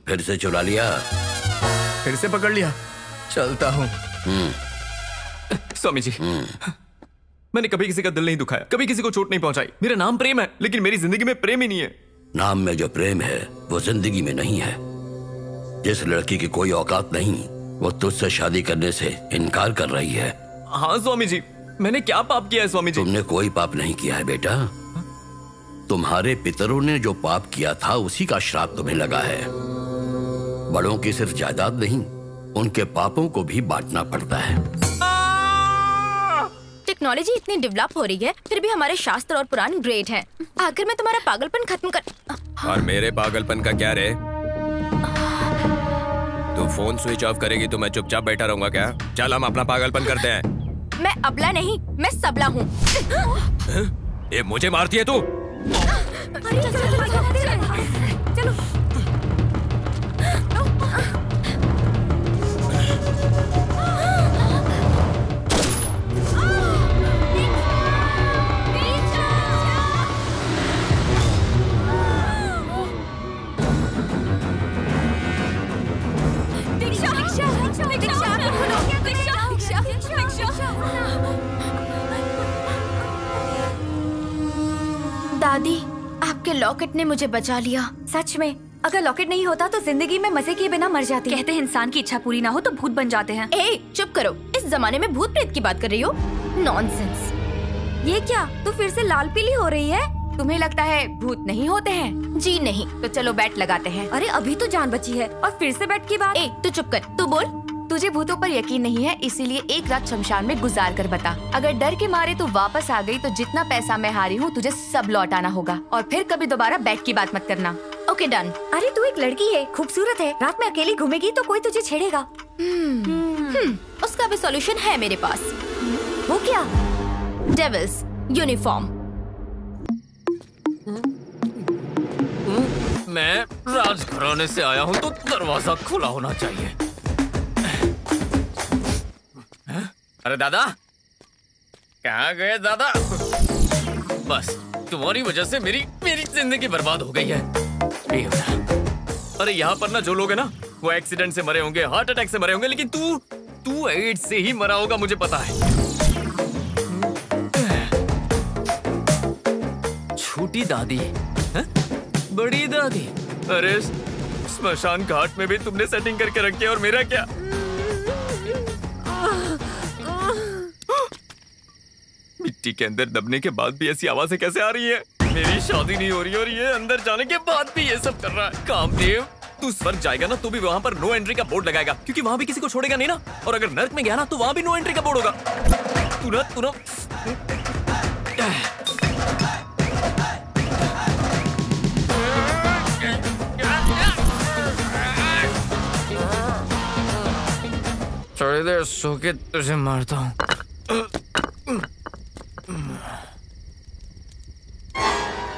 फिर से चुरा लिया, फिर से पकड़ लिया। चलता हूँ। स्वामी जी, मैंने कभी किसी का दिल नहीं दुखाया, कभी किसी को चोट नहीं पहुंचाई। मेरा नाम प्रेम है, लेकिन मेरी जिंदगी में प्रेम ही नहीं है। नाम में जो प्रेम है वो जिंदगी में नहीं है। जिस लड़की की कोई औकात नहीं वो तुझसे शादी करने से इनकार कर रही है। हाँ स्वामी जी, मैंने क्या पाप किया है स्वामी जी? तुमने कोई पाप नहीं किया है बेटा। तुम्हारे पितरों ने जो पाप किया था उसी का श्राप तुम्हें लगा है। बड़ों की सिर्फ जायदाद नहीं, उनके पापों को भी बांटना पड़ता है। टेक्नोलॉजी इतनी डेवलप हो रही है, फिर भी हमारे शास्त्र और पुराण ग्रेट हैं। आखिर में तुम्हारा पागलपन खत्म कर। और मेरे पागलपन का क्या रे? तू फोन स्विच ऑफ करेगी तो मैं चुपचाप बैठा रहूंगा क्या? चल हम अपना पागलपन करते हैं। मैं अबला नहीं, मैं सबला हूँ। ये मुझे मारती है तू? चलो। आपके लॉकेट ने मुझे बचा लिया। सच में, अगर लॉकेट नहीं होता तो जिंदगी में मजे किए बिना मर जाती। कहते हैं इंसान की इच्छा पूरी ना हो तो भूत बन जाते हैं। ए, चुप करो। इस जमाने में भूत प्रेत की बात कर रही हो? नॉनसेंस। ये क्या, तू फिर से लाल पीली हो रही है? तुम्हें लगता है भूत नहीं होते हैं? जी नहीं। तो चलो बैट लगाते हैं। अरे अभी तो जान बची है और फिर से बैट की बात। ए, तू चुप कर, तू बोल। तुझे भूतों पर यकीन नहीं है, इसीलिए एक रात शमशान में गुजार कर बता। अगर डर के मारे तू वापस आ गई तो जितना पैसा मैं हारी हूँ तुझे सब लौटाना होगा, और फिर कभी दोबारा बैट की बात मत करना। Okay done. अरे तू एक लड़की है, खूबसूरत है, रात में अकेली घूमेगी तो कोई तुझे छेड़ेगा। उसका भी सॉल्यूशन है मेरे पास। वो क्या? Devil's uniform. मैं राजघराने से आया हूँ तो दरवाजा खुला होना चाहिए। अरे दादा, कहाँ गए दादा? बस तुम्हारी वजह से मेरी जिंदगी बर्बाद हो गई है। अरे यहाँ पर ना जो लोग हैं ना वो एक्सीडेंट से मरे होंगे, हार्ट अटैक से मरे होंगे, लेकिन तू एड्स से ही मरा होगा, मुझे पता है। छोटी दादी है? बड़ी दादी? अरे स्मशान घाट में भी तुमने सेटिंग करके रखी है, और मेरा क्या? मिट्टी के अंदर दबने के बाद भी ऐसी आवाजें कैसे आ रही है? मेरी शादी नहीं हो रही और ये अंदर जाने के बाद भी ये सब कर रहा है। कामदेव, तू स्वर्ग जाएगा ना तो भी वहाँ पर नो एंट्री का बोर्ड लगाएगा, क्योंकि वहाँ भी किसी को छोड़ेगा नहीं ना। और अगर नर्क में गया ना तो वहाँ भी नो एंट्री का बोर्ड होगा। तू ना थोड़ी देर सो के तुझे मारता हूँ।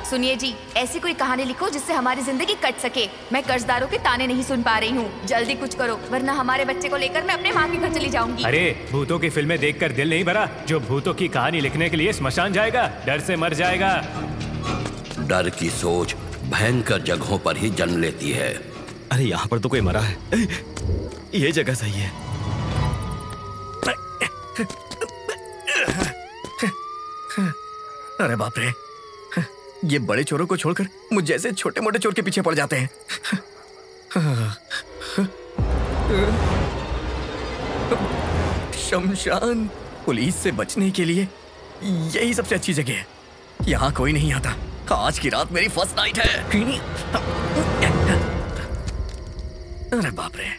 सुनिए जी, ऐसी कोई कहानी लिखो जिससे हमारी जिंदगी कट सके। मैं कर्जदारों के ताने नहीं सुन पा रही हूँ, जल्दी कुछ करो वरना हमारे बच्चे को लेकर मैं अपने माँ के घर चली जाऊंगी। अरे भूतों की फिल्में देखकर दिल नहीं भरा? जो भूतों की कहानी लिखने के लिए श्मशान जाएगा, डर से मर जाएगा। डर की सोच भयंकर जगहों पर ही जन्म लेती है। अरे यहाँ पर तो कोई मरा है, ये जगह सही है। अरे बाप रे, ये बड़े चोरों को छोड़कर मुझ जैसे छोटे मोटे चोर के पीछे पड़ जाते हैं। शमशान पुलिस से बचने के लिए यही सबसे अच्छी जगह है। यहाँ कोई नहीं आता। आज की रात मेरी फर्स्ट नाइट है। अरे बाप रे,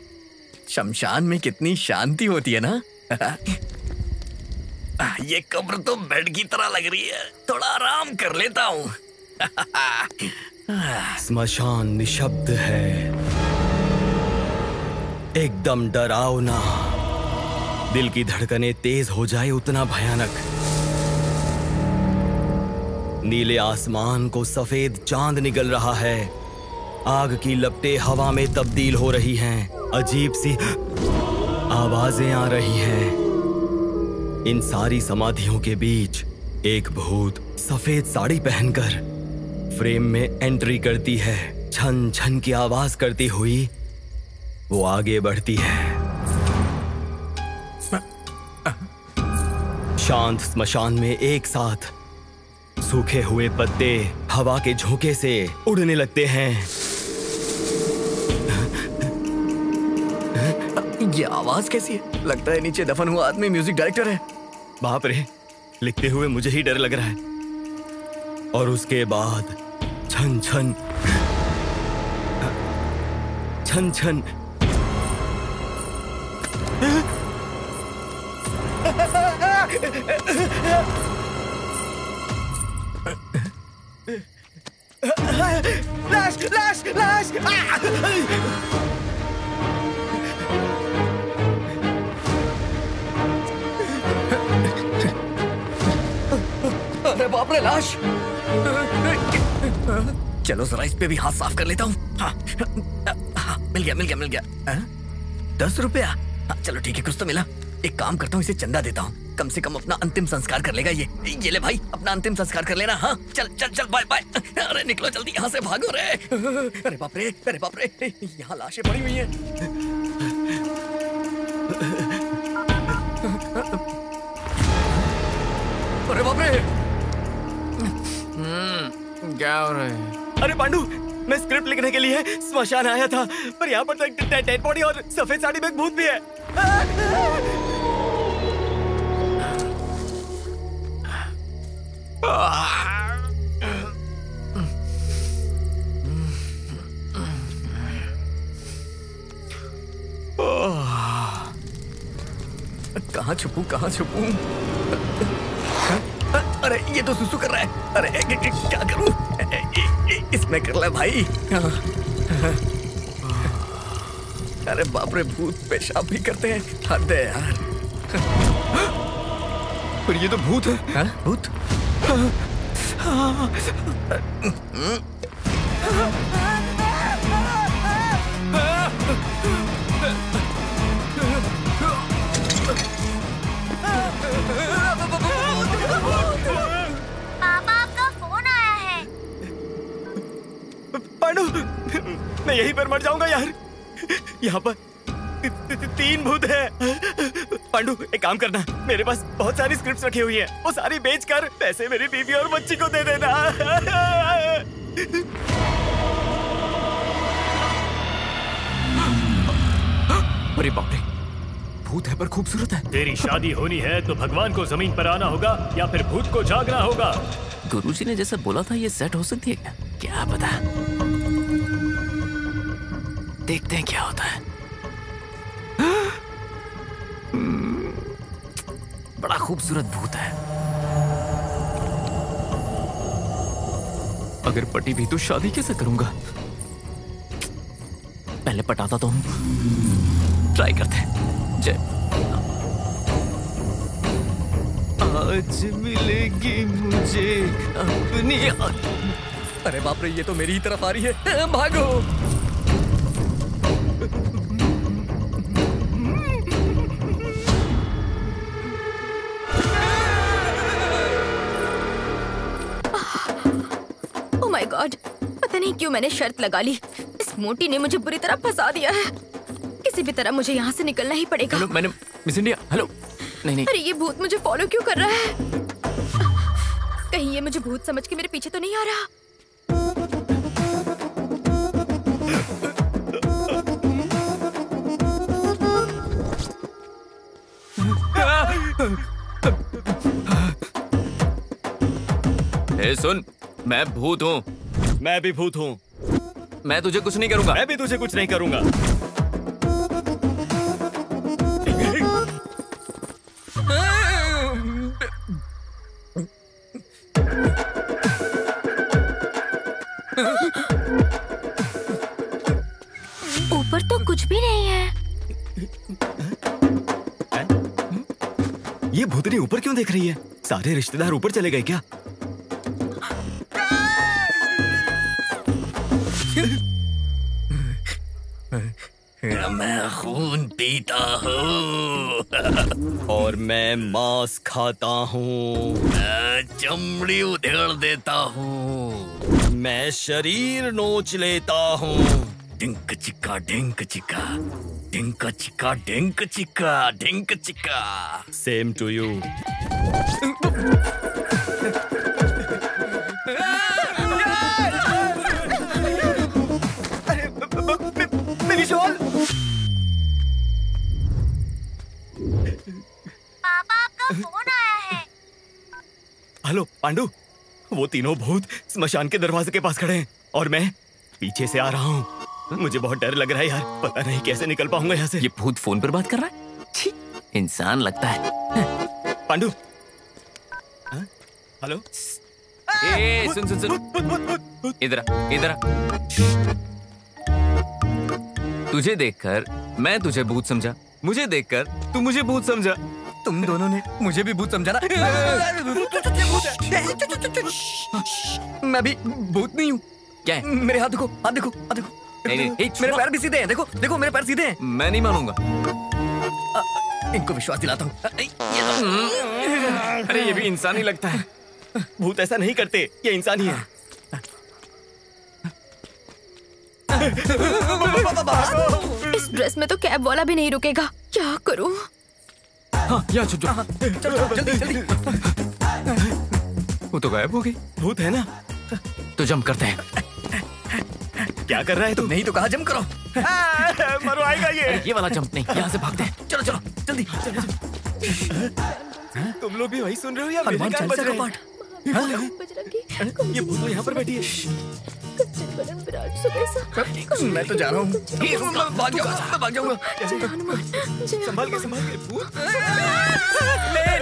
शमशान में कितनी शांति होती है ना। ये कब्र तो बेड की तरह लग रही है, थोड़ा आराम कर लेता हूँ। स्मशान निशब्द है, एकदम डरावना। दिल की धड़कनें तेज हो जाए उतना भयानक। नीले आसमान को सफेद चांद निगल रहा है। आग की लपटें हवा में तब्दील हो रही हैं। अजीब सी आवाजें आ रही हैं। इन सारी समाधियों के बीच एक भूत सफेद साड़ी पहनकर फ्रेम में एंट्री करती है। छन छन की आवाज करती हुई वो आगे बढ़ती है। शांत स्मशान में एक साथ सूखे हुए पत्ते हवा के झोंके से उड़ने लगते हैं। ये आवाज कैसी है? लगता है नीचे दफन हुआ आदमी म्यूजिक डायरेक्टर है। बाप रे, लिखते हुए मुझे ही डर लग रहा है। और उसके बाद छन छन छन छन लाश लाश लाश। अरे बाप रे, लाश। चलो जरा इस पे भी हाथ साफ कर लेता हूँ। हाँ, मिल गया। 10 रुपया? हाँ, चलो ठीक है, कुछ तो मिला। एक काम करता हूँ, इसे चंदा देता हूँ, कम से कम अपना अंतिम संस्कार कर लेगा ये ले भाई, अपना अंतिम संस्कार कर लेना। हाँ चल चल चल, बाय बाय। अरे निकलो जल्दी यहाँ से, भागो रे। अरे बाप रे, यहाँ लाशें पड़ी हुई हैं। अरे बाप रे, क्या हो रहा है? अरे पांडु, मैं स्क्रिप्ट लिखने के लिए स्मशान आया था, पर यहाँ पर तो एक डेड बॉडी और सफेद साड़ी में एक भूत भी है। कहाँ छुपूं? अरे ये तो सुसु कर रहा है। अरे क्या करूं? इसमें कर ले भाई। अरे बाप रे, भूत पेशाब भी करते हैं। हद है यार। पर ये तो भूत है। हाँ? भूत? पापा, आपका फोन आया है। पांडु, मैं यहीं पर मर जाऊंगा यार। यहाँ पर 3 भूत है। पांडु, एक काम करना, मेरे पास बहुत सारी स्क्रिप्ट्स रखी हुई हैं, वो सारी बेचकर पैसे मेरी बीवी और बच्ची को दे देना। अरे बाप रे, भूत है पर खूबसूरत है। तेरी शादी होनी है तो भगवान को जमीन पर आना होगा या फिर भूत को जागना होगा। गुरुजी ने जैसा बोला था ये सेट हो सकती है क्या? क्या पता, देखते हैं क्या होता है। बड़ा खूबसूरत भूत है। अगर पटी भी तो शादी कैसे करूंगा? पहले पटाता तो हूं, ट्राई करते हैं। जय। आज मिलेगी मुझे अपनी। अरे बाप रे, ये तो मेरी ही तरफ आ रही है। भागो। ओह माय गॉड, पता नहीं क्यों मैंने शर्त लगा ली। इस मोटी ने मुझे बुरी तरह फंसा दिया है। किसी भी तरह मुझे यहाँ से निकलना ही पड़ेगा। हेलो, मैंने मिस इंडिया। हेलो। नहीं। अरे ये भूत मुझे फॉलो क्यों कर रहा है? कहीं ये मुझे भूत समझ के मेरे पीछे तो नहीं आ रहा? ए सुन, मैं भूत हूँ। मैं भी भूत हूँ। मैं तुझे कुछ नहीं करूंगा। मैं भी तुझे कुछ नहीं करूंगा। ऊपर तो कुछ भी नहीं है। ये भूतनी ऊपर क्यों देख रही है? सारे रिश्तेदार ऊपर चले गए क्या? मैं खून पीता हूँ और मैं मांस खाता हूँ। मैं चमड़ी उधेड़ देता हूँ। मैं शरीर नोच लेता हूँ। डिंक चिक्का डिंक चिक्का, डिंक चिक्का डिंक चिक्का, डिंक चिक्का। Same to you. मेरी शॉल। पापा, आपका फोन आया है। हेलो पांडु, वो तीनों भूत स्मशान के दरवाजे के पास खड़े हैं और मैं पीछे से आ रहा हूँ। मुझे बहुत डर लग रहा है यार, पता नहीं कैसे निकल पाऊंगा यहाँ से। ये भूत फोन पर बात कर रहा है? छी, इंसान लगता है। पांडु। हेलो। ए सुन सुन सुन, इधर आ। तुझे देखकर मैं तुझे भूत समझा, मुझे देखकर तू मुझे भूत समझा। तुम दोनों ने मुझे भी भूत समझा ना? मैं भी भूत नहीं हूँ। क्या है? मेरे हाथ देखो, हाथ देखो, हाथ देखो। नहीं, मेरे पैर भी सीधे हैं। देखो देखो, मेरे पैर सीधे हैं। मैं नहीं मानूंगा। इनको विश्वास दिलाता हूँ। अरे ये भी इंसान ही लगता है। भूत ऐसा नहीं करते, ये इंसान ही है। इस ड्रेस में तो कैब वाला भी नहीं रुकेगा। क्या करूं? हाँ, यहाँ छुप जाओ। चलो जल्दी जल्दी। वो तो गायब हो गई। भूत है ना? तो जंप करते हैं। क्या कर रहा है तू? नहीं तो कहा जंप करो। मरवाएगा ये। अरे ये वाला जंप नहीं, यहाँ से भागते हैं। चलो चलो जल्दी। तुम लोग भी वही सुन रहे हो या मेरे हनुमान कान बज चालीसा रहे का हैं? पाठ। ये भूत तो यहाँ पर बैठी है। मैं तो जा रहा हूँ। भाग जाऊंगा। संभाल के भूत।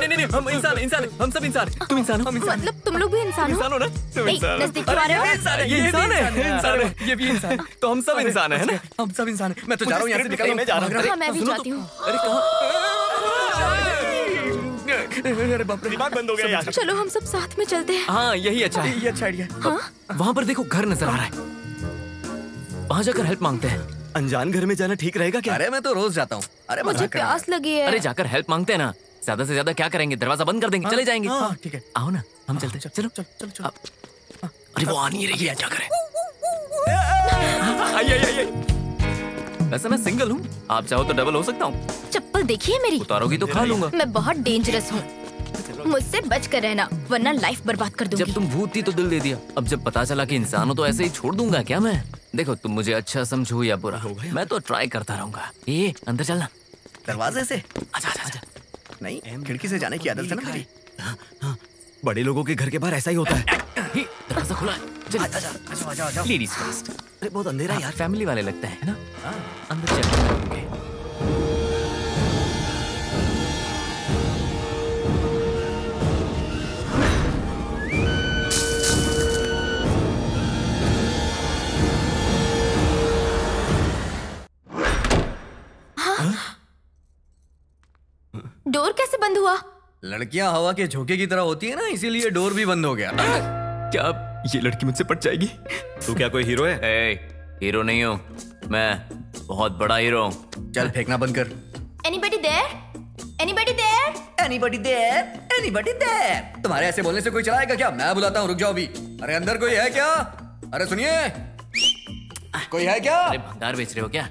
नहीं, हम इंसान, हम सब इंसान। तुम इंसान हो? मतलब तुम लोग भी इंसान हो? इंसान हो ना? तुम नहीं, इंसान हो। नजदीक क्यों आ रहे हो? ये इंसान है, ये भी इंसान। तो हम सब इंसान है ना? हम सब इंसान हैं। मैं तो जा रहा हूँ यहाँ से निकल रहा हूँ। हाँ, मैं भी जाती हूँ। अरे कहाँ? अरे बाप रे, दिमाग बंद हो गया यार। चलो हम सब साथ में चलते हैं। हाँ, यही अच्छा है। ये अच्छा आइडिया। वहाँ पर देखो, घर नजर आ रहा है। वहाँ जाकर हेल्प मांगते हैं। अनजान घर में जाना ठीक रहेगा क्या? अरे मैं तो रोज जाता हूँ। अरे मुझे प्यास लगी है। अरे जाकर हेल्प मांगते हैं ना। ज्यादा से ज्यादा क्या करेंगे? दरवाजा बंद कर देंगे, चले जाएंगे। हाँ ठीक है। आओ ना, हम चलते हैं। चलो चलो चलो। अरे वो आ नहीं रही है, क्या करें? आइए। वैसे मैं सिंगल हूँ, आप चाहो तो डबल हो सकता हूँ। चप्पल देखिए मेरी। उतारोगी तो खा लूंगा। मैं बहुत डेंजरस हूँ, मुझसे बच कर रहना वरना लाइफ बर्बाद कर दूंगी। जब तुम भूत थी तो दिल दे दिया, अब जब पता चला कि इंसान हो तो ऐसे ही छोड़ दूंगा क्या मैं? देखो, तुम मुझे अच्छा समझो या बुरा, मैं तो ट्राई करता रहूंगा। ये अंदर चलना। दरवाजे से? अच्छा। नहीं, खिड़की से जाने की आदत है ना मेरी। हाँ, बड़े लोगों के घर के बाहर ऐसा ही होता है। दरवाजा खुला है। आजा। Ladies first. अरे बहुत अंधेरा यार। फैमिली वाले लगते हैं ना? अंदर चलेंगे। डोर कैसे बंद हुआ? लड़कियां हवा के झोंके की तरह होती है ना, इसीलिए डोर भी बंद हो गया। क्या ये लड़की मुझसे पट जाएगी? तू क्या कोई हीरो है? हीरो नहीं हूँ मैं, बहुत बड़ा हीरो हूँ। चल फेंकना बंद कर। Anybody there? Anybody there? Anybody there? Anybody there? तुम्हारे ऐसे बोलने से कोई चलाएगा क्या? मैं बुलाता हूँ, रुक जाओ अभी। अरे अंदर कोई है क्या? अरे सुनिए, कोई है क्या? अरे भंडार बेच रहे हो क्या?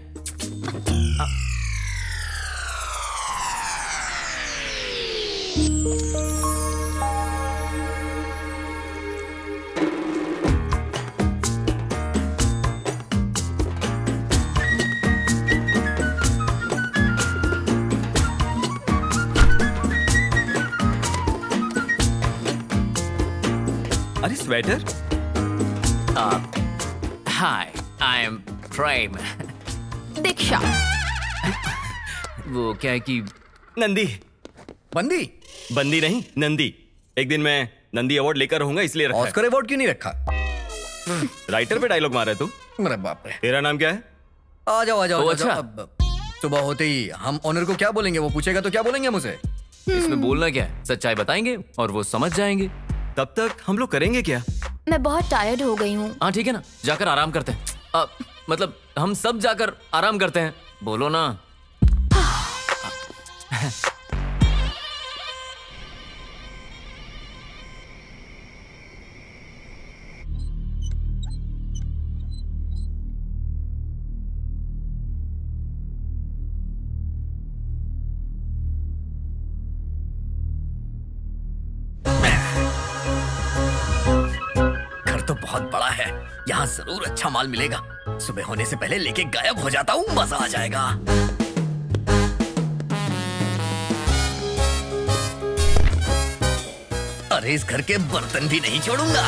अरे स्वेटर? हाय, आई एम प्रेम। दीक्षा। वो क्या है कि नंदी। बंदी? बंदी नहीं, नंदी। एक दिन मैं नंदी अवार्ड लेकर रहूंगा इसलिए रखा है। ऑस्कर अवार्ड क्यों नहीं रखा? राइटर पे डायलॉग मारा है तू? अरे बाप रे। तेरा नाम क्या है? आ जाओ। अच्छा। अब सुबह होते ही हम ऑनर को क्या बोलेंगे? वो पूछेगा तो क्या बोलेंगे मुझे? इसमें बोलना क्या है? सच्चाई बताएंगे और वो समझ जाएंगे। तब तक हम लोग करेंगे क्या? मैं बहुत टायर्ड हो गई हूँ। हाँ ठीक है ना, जाकर आराम करते हैं। मतलब हम सब जाकर आराम करते हैं। बोलो ना। बहुत बड़ा है, यहाँ जरूर अच्छा माल मिलेगा। सुबह होने से पहले लेके गायब हो जाता हूँ, मजा आ जाएगा। अरे इस घर के बर्तन भी नहीं छोड़ूंगा।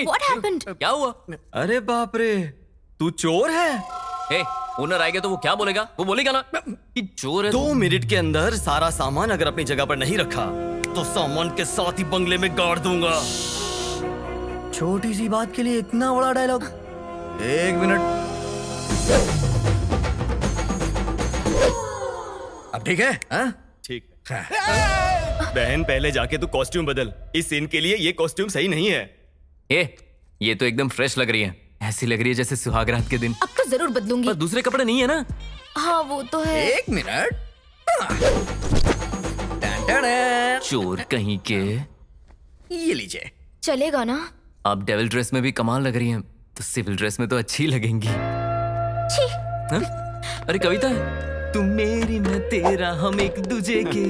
What happened? क्या हुआ? अरे बाप रे, तू चोर है? ओनर आएगा तो वो क्या बोलेगा? वो बोलेगा ना कि चोर है। 2 मिनट के अंदर सारा सामान अगर अपनी जगह पर नहीं रखा तो सामान के साथ ही बंगले में गाड़ दूंगा। छोटी सी बात के लिए इतना बड़ा डायलॉग? 1 मिनट। अब ठीक है? हाँ? ठीक है। बहन पहले जाके तू कॉस्ट्यूम बदल, इस सीन के लिए ये कॉस्ट्यूम सही नहीं है। ये तो एकदम फ्रेश लग रही है, ऐसी लग रही है जैसे सुहागरात के दिन। अब तो जरूर बदलूंगी। पर दूसरे कपड़े नहीं है ना? हाँ वो तो है। 1 मिनट, चोर कहीं के। ये लीजिए। चलेगा ना? आप डेविल ड्रेस में भी कमाल लग रही हैं, तो सिविल ड्रेस में तो अच्छी लगेंगी। छी। हाँ? अरे कविता है, तुम मेरी मैं तेरा हम एक दूजे के।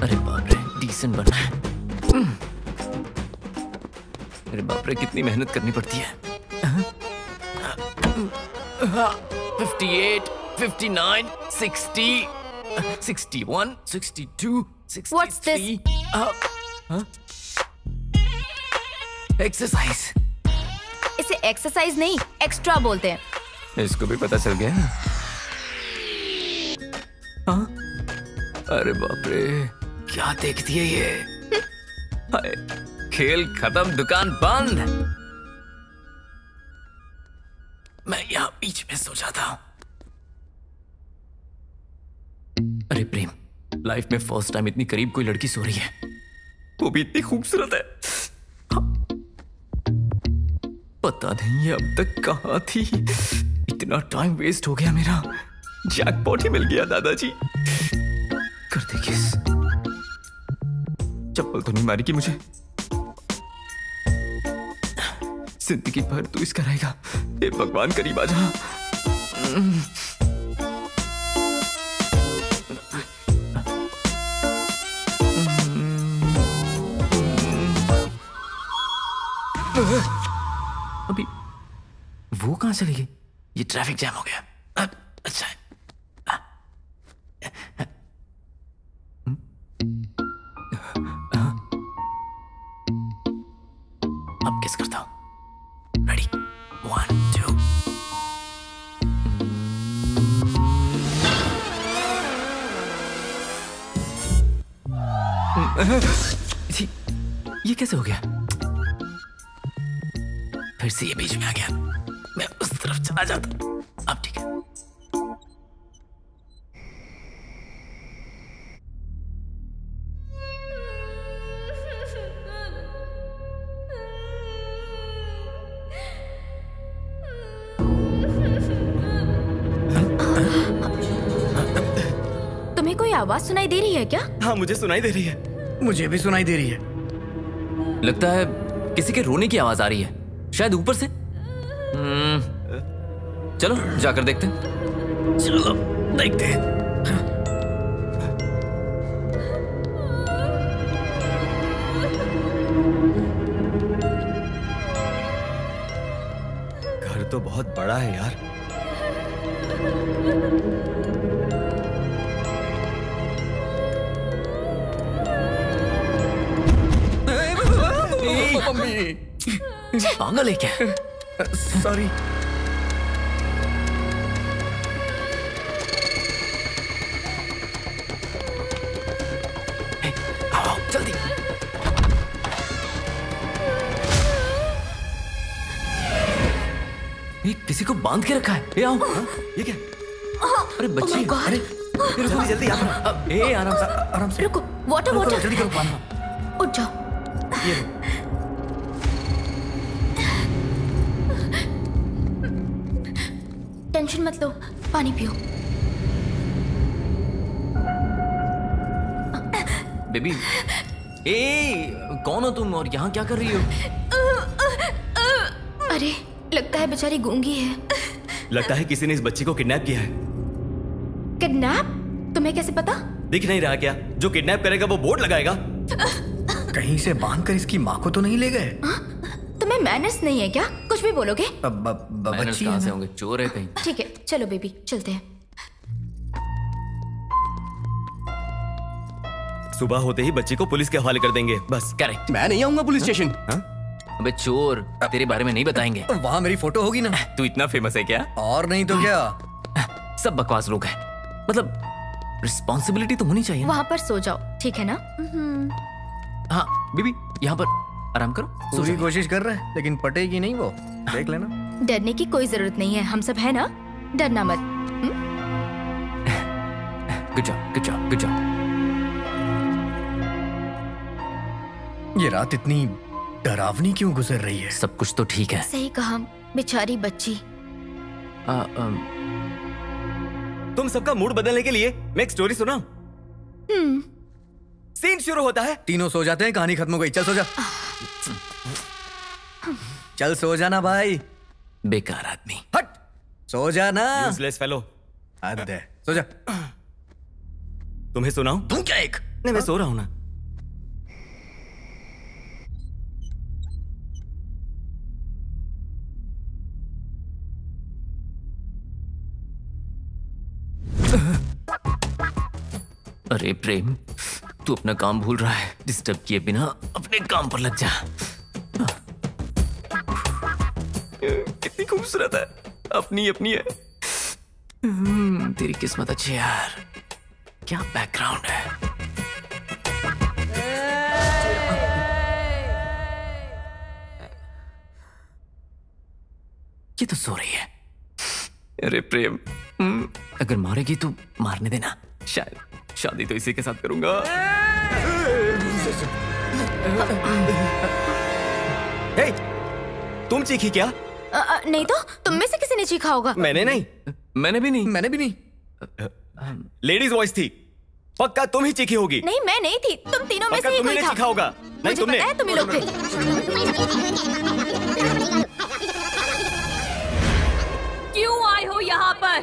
अरे बाप रे, डिसेंट बनना है। अरे बाप रे, कितनी मेहनत करनी पड़ती है। 58, 59, 60, 61, 62, 63. What's this? एक्सरसाइज। इसे एक्सरसाइज नहीं, एक्स्ट्रा बोलते हैं। इसको भी पता चल गया। हाँ? अरे बाप रे, क्या देखती है ये? हाय, खेल खत्म, दुकान बंद। मैं यहाँ बीच में सो जाता हूँ। अरे प्रेम, लाइफ में फर्स्ट टाइम इतनी करीब कोई लड़की सो रही है, वो भी इतनी खूबसूरत है। पता नहीं अब तक कहाँ थी, इतना टाइम वेस्ट हो गया मेरा। जैकपॉट ही मिल गया दादाजी। कर दे किस। चप्पल तो नहीं मारेगी मुझे? जिंदगी भर तू इसका रहेगा। हे भगवान, करीब आ जा। अभी वो कहां चली गई? ये ट्रैफिक जैम हो गया। अच्छा है। अब किस करता हूं? रेडी, 1, 2। ये कैसे हो गया? फिर से ये बीच में आ गया। मैं उस तरफ चला जाता। अब ठीक है। तुम्हें कोई आवाज सुनाई दे रही है क्या? हाँ, मुझे सुनाई दे रही है। मुझे भी सुनाई दे रही है। लगता है किसी के रोने की आवाज आ रही है, शायद ऊपर से। चलो जाकर देखते हैं। चलो देखते हैं। घर तो बहुत बड़ा है यार। पागल है क्या? सॉरी। आओ जल्दी। ये किसी को बांध के रखा है। ये आओ। ये क्या? अरे बच्ची। अरे जल्दी जल्दी आप। ए आराम से। रुको, वाटर वाटर। जल्दी करो। उठ जाओ। ये टेंशन मत लो, पानी पियो। बेबी, कौन हो तुम और यहाँ क्या कर रही हो? अरे लगता है बेचारी गूंगी है। लगता है किसी ने इस बच्ची को किडनैप किया है। किडनैप? तुम्हें कैसे पता? दिख नहीं रहा क्या? जो किडनैप करेगा वो बोर्ड लगाएगा। कहीं से बांधकर इसकी माँ को तो नहीं ले गए? तुम्हें मैनर्स नहीं है क्या? कुछ भी बोलोगे? मैनर्स कहाँ से होंगे? चोर है कहीं। ठीक है, चलो बेबी, चलते हैं। सुबह होते ही बच्ची को पुलिस के हवाले कर देंगे, बस। करेक्ट। मैं नहीं आऊंगा पुलिस स्टेशन। अबे चोर, तेरे बारे में नहीं बताएंगे। वहाँ मेरी फोटो होगी ना। तू इतना फेमस है क्या? और नहीं तो क्या। सब बकवास लोग हैं। मतलब रिस्पॉन्सिबिलिटी तो होनी चाहिए। वहाँ पर सो जाओ, ठीक है ना? हाँ बीबी, यहाँ पर आराम करो। पूरी कोशिश कर रहा है, लेकिन पटेगी नहीं वो। देख लेना। डरने की कोई जरूरत नहीं है, हम सब है ना। डरना मत। Good job, good job, good job. ये रात इतनी डरावनी क्यों गुजर रही है? सब कुछ तो ठीक है। सही कहा, बेचारी बच्ची। तुम सबका मूड बदलने के लिए मैं एक स्टोरी सुना। सीन शुरू होता है, तीनों सो जाते हैं, कहानी खत्म हो गई। चल सो जा, चल सो जाना भाई। बेकार आदमी, हट, सो जाना। Useless fellow. हद है, सो जा। तुम्हें सुनाऊं? तुम क्या एक? नहीं, मैं सो रहा हूं ना। अरे प्रेम, तू अपना काम भूल रहा है। डिस्टर्ब किए बिना अपने काम पर लग जा। कितनी खूबसूरत है, अपनी अपनी है। तेरी किस्मत अच्छी है यार। क्या बैकग्राउंड है। ये तो सो रही है। अरे प्रेम, अगर मारेगी तो मारने देना। शायद शादी तो इसी के साथ करूंगा। हे, तुम चीखी क्या? नहीं तो तुम में से किसी ने चीखा होगा। मैंने नहीं। मैंने भी नहीं। मैंने भी नहीं। लेडीज वॉइस थी, पक्का तुम ही चीखी होगी। नहीं, मैं नहीं थी, तुम तीनों में से ही कोई था। चीखा होगा। नहीं, तुमने। पता है तुम ही लोग थे। क्यों आए हो यहाँ पर?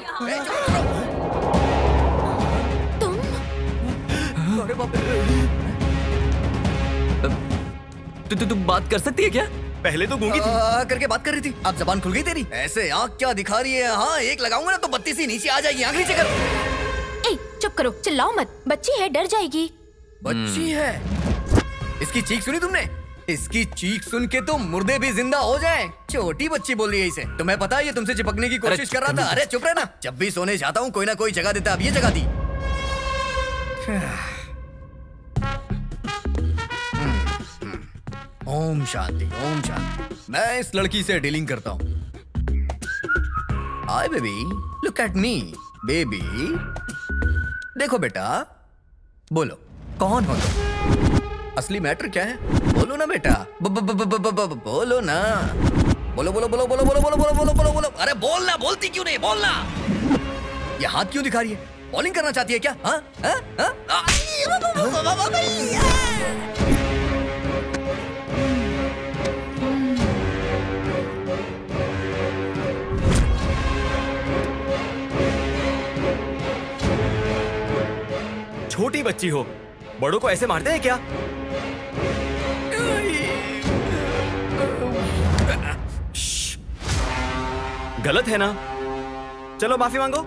तू बात कर सकती है क्या? पहले तो गूंगी थी। करके बात कर रही थी, अब जबान खुल गई तेरी। ऐसे आँख क्या दिखा रही है? हाँ, एक लगाऊंगा ना तो बत्ती सी नीचे आ जाएगी। आँख नीचे कर। ए, चुप करो, चिल्लाओ मत। बच्ची है, डर जाएगी। बच्ची है? इसकी चीख सुनी तुमने? इसकी चीख सुन के तो मुर्दे भी जिंदा हो जाएं। छोटी बच्ची बोल रही है इसे। तुम्हें पता है ये तुमसे चिपकने की कोशिश कर रहा था। अरे चुप रहना। जब भी सोने जाता हूँ कोई ना कोई जगह देता, अब ये जगह दी। ओम शांति, ओम शांति। मैं इस लड़की से डीलिंग करता हूँ। Hi baby, look at me. Baby, देखो बेटा, बोलो कौन हो तुम? असली मैटर क्या है? बोलो ना बेटा, बोलो ना। बोलो बोलो बोलो बोलो बोलो बोलो बोलो बोलो बोलो बोलो। अरे बोलना, बोलती क्यों नहीं? बोलना। ये हाथ क्यों दिखा रही है? बॉलिंग करना चाहती है क्या? हाँ हाँ हाँ। छोटी बच्ची हो, बड़ों को ऐसे मारते हैं क्या? गलत है ना? चलो माफी मांगो।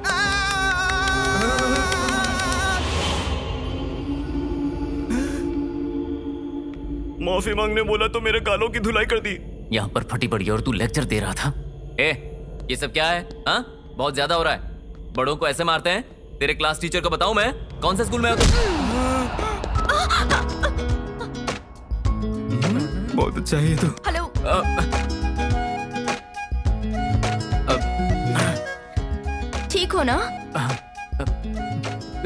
माफी मांगने बोला तो मेरे गालों की धुलाई कर दी। यहाँ पर फटी पड़ी और तू लेक्चर दे रहा था। ए, ये सब क्या है? हाँ, बहुत ज्यादा हो रहा है। बड़ों को ऐसे मारते हैं? तेरे क्लास टीचर को बताऊं मैं? कौन से स्कूल में हो तुम? बहुत अच्छा है ये तो। हेलो। ठीक हो ना?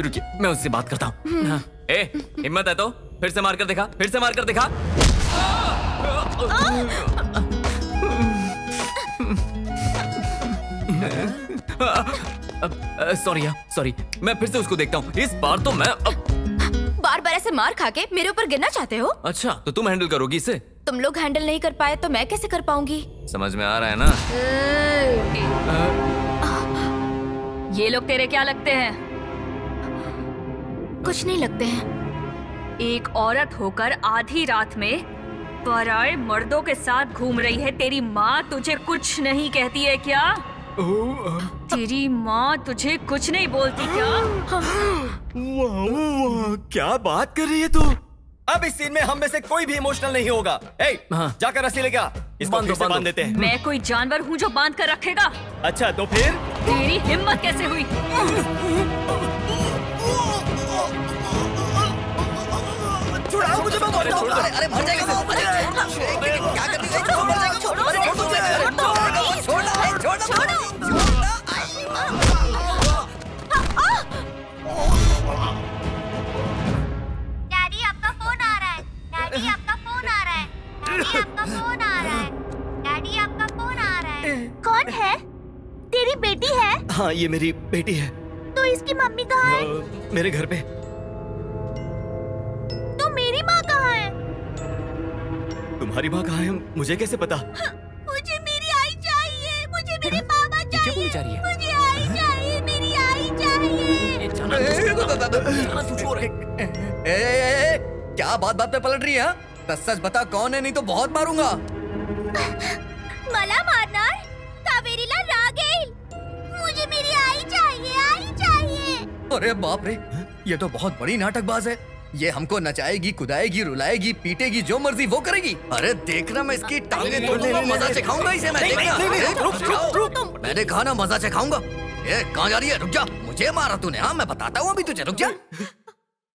रुकिए, मैं उससे बात करता हूँ। ए, हिम्मत है तो फिर से मार कर दिखा, फिर से मार कर दिखा। सॉरी, मैं फिर से उसको देखता हूँ। इस बार तो मैं बार बार ऐसे मार खा के मेरे ऊपर गिरना चाहते हो? अच्छा, तो तुम हैंडल करोगी इसे? तुम लोग हैंडल नहीं कर पाए तो मैं कैसे कर पाऊंगी? समझ में आ रहा है ना? ये लोग तेरे क्या लगते हैं? कुछ नहीं लगते हैं। एक औरत होकर आधी रात में पराए मर्दों के साथ घूम रही है। तेरी माँ तुझे कुछ नहीं कहती है क्या? तेरी माँ तुझे कुछ नहीं बोलती क्या? वाह, क्या बात कर रही है तू? अब इस सीन में हम में से कोई भी इमोशनल नहीं होगा। जाकर रस्सी लेके आ, इसको फिर से बांध देते हैं। मैं कोई जानवर हूँ जो बांध कर रखेगा? अच्छा तो फिर? तेरी हिम्मत कैसे हुई? छुड़ाओ मुझे, मैं मर जाऊंगा। अरे मर जाएगा। क्या कर रही है? मर जाएगा। छोड़ो, डैडी आपका फोन आ रहा है। डैडी आपका फोन आ रहा है। डैडी आपका फोन आ रहा है। डैडी आपका फोन आ रहा है। कौन है? तेरी बेटी हाँ, ये मेरी बेटी है। तो इसकी मम्मी कहाँ है? मेरे घर पे। तो मेरी माँ कहाँ है? तुम्हारी माँ कहाँ है मुझे कैसे पता? मुझे मेरी आई चाहिए, मुझे मेरे मामा चाहिए, जा रही है? मुझे आई चाहिए, मेरी आई चाहिए। क्या बात बात पे पलट रही है? सच बता कौन है, नहीं तो बहुत मारूंगा। मला मारणार? कावेरीला राग येईल। मुझे मेरी आई चाहिए, आई चाहिए। अरे बाप रे, ये तो बहुत बड़ी नाटकबाज है। ये हमको नचाएगी, कुदाएगी, रुलाएगी, पीटेगी, जो मर्जी वो करेगी। अरे देखना मैं इसकी टांगे तोड़ूंगा, मजा चखाऊंगा इसे मैं। रुक, मैंने कहा ना मजा चखाऊंगा। ये कहाँ जा रही है? रुक जा, मुझे मारा तूने। हाँ मैं बताता हूँ अभी तुझे, रुक जा।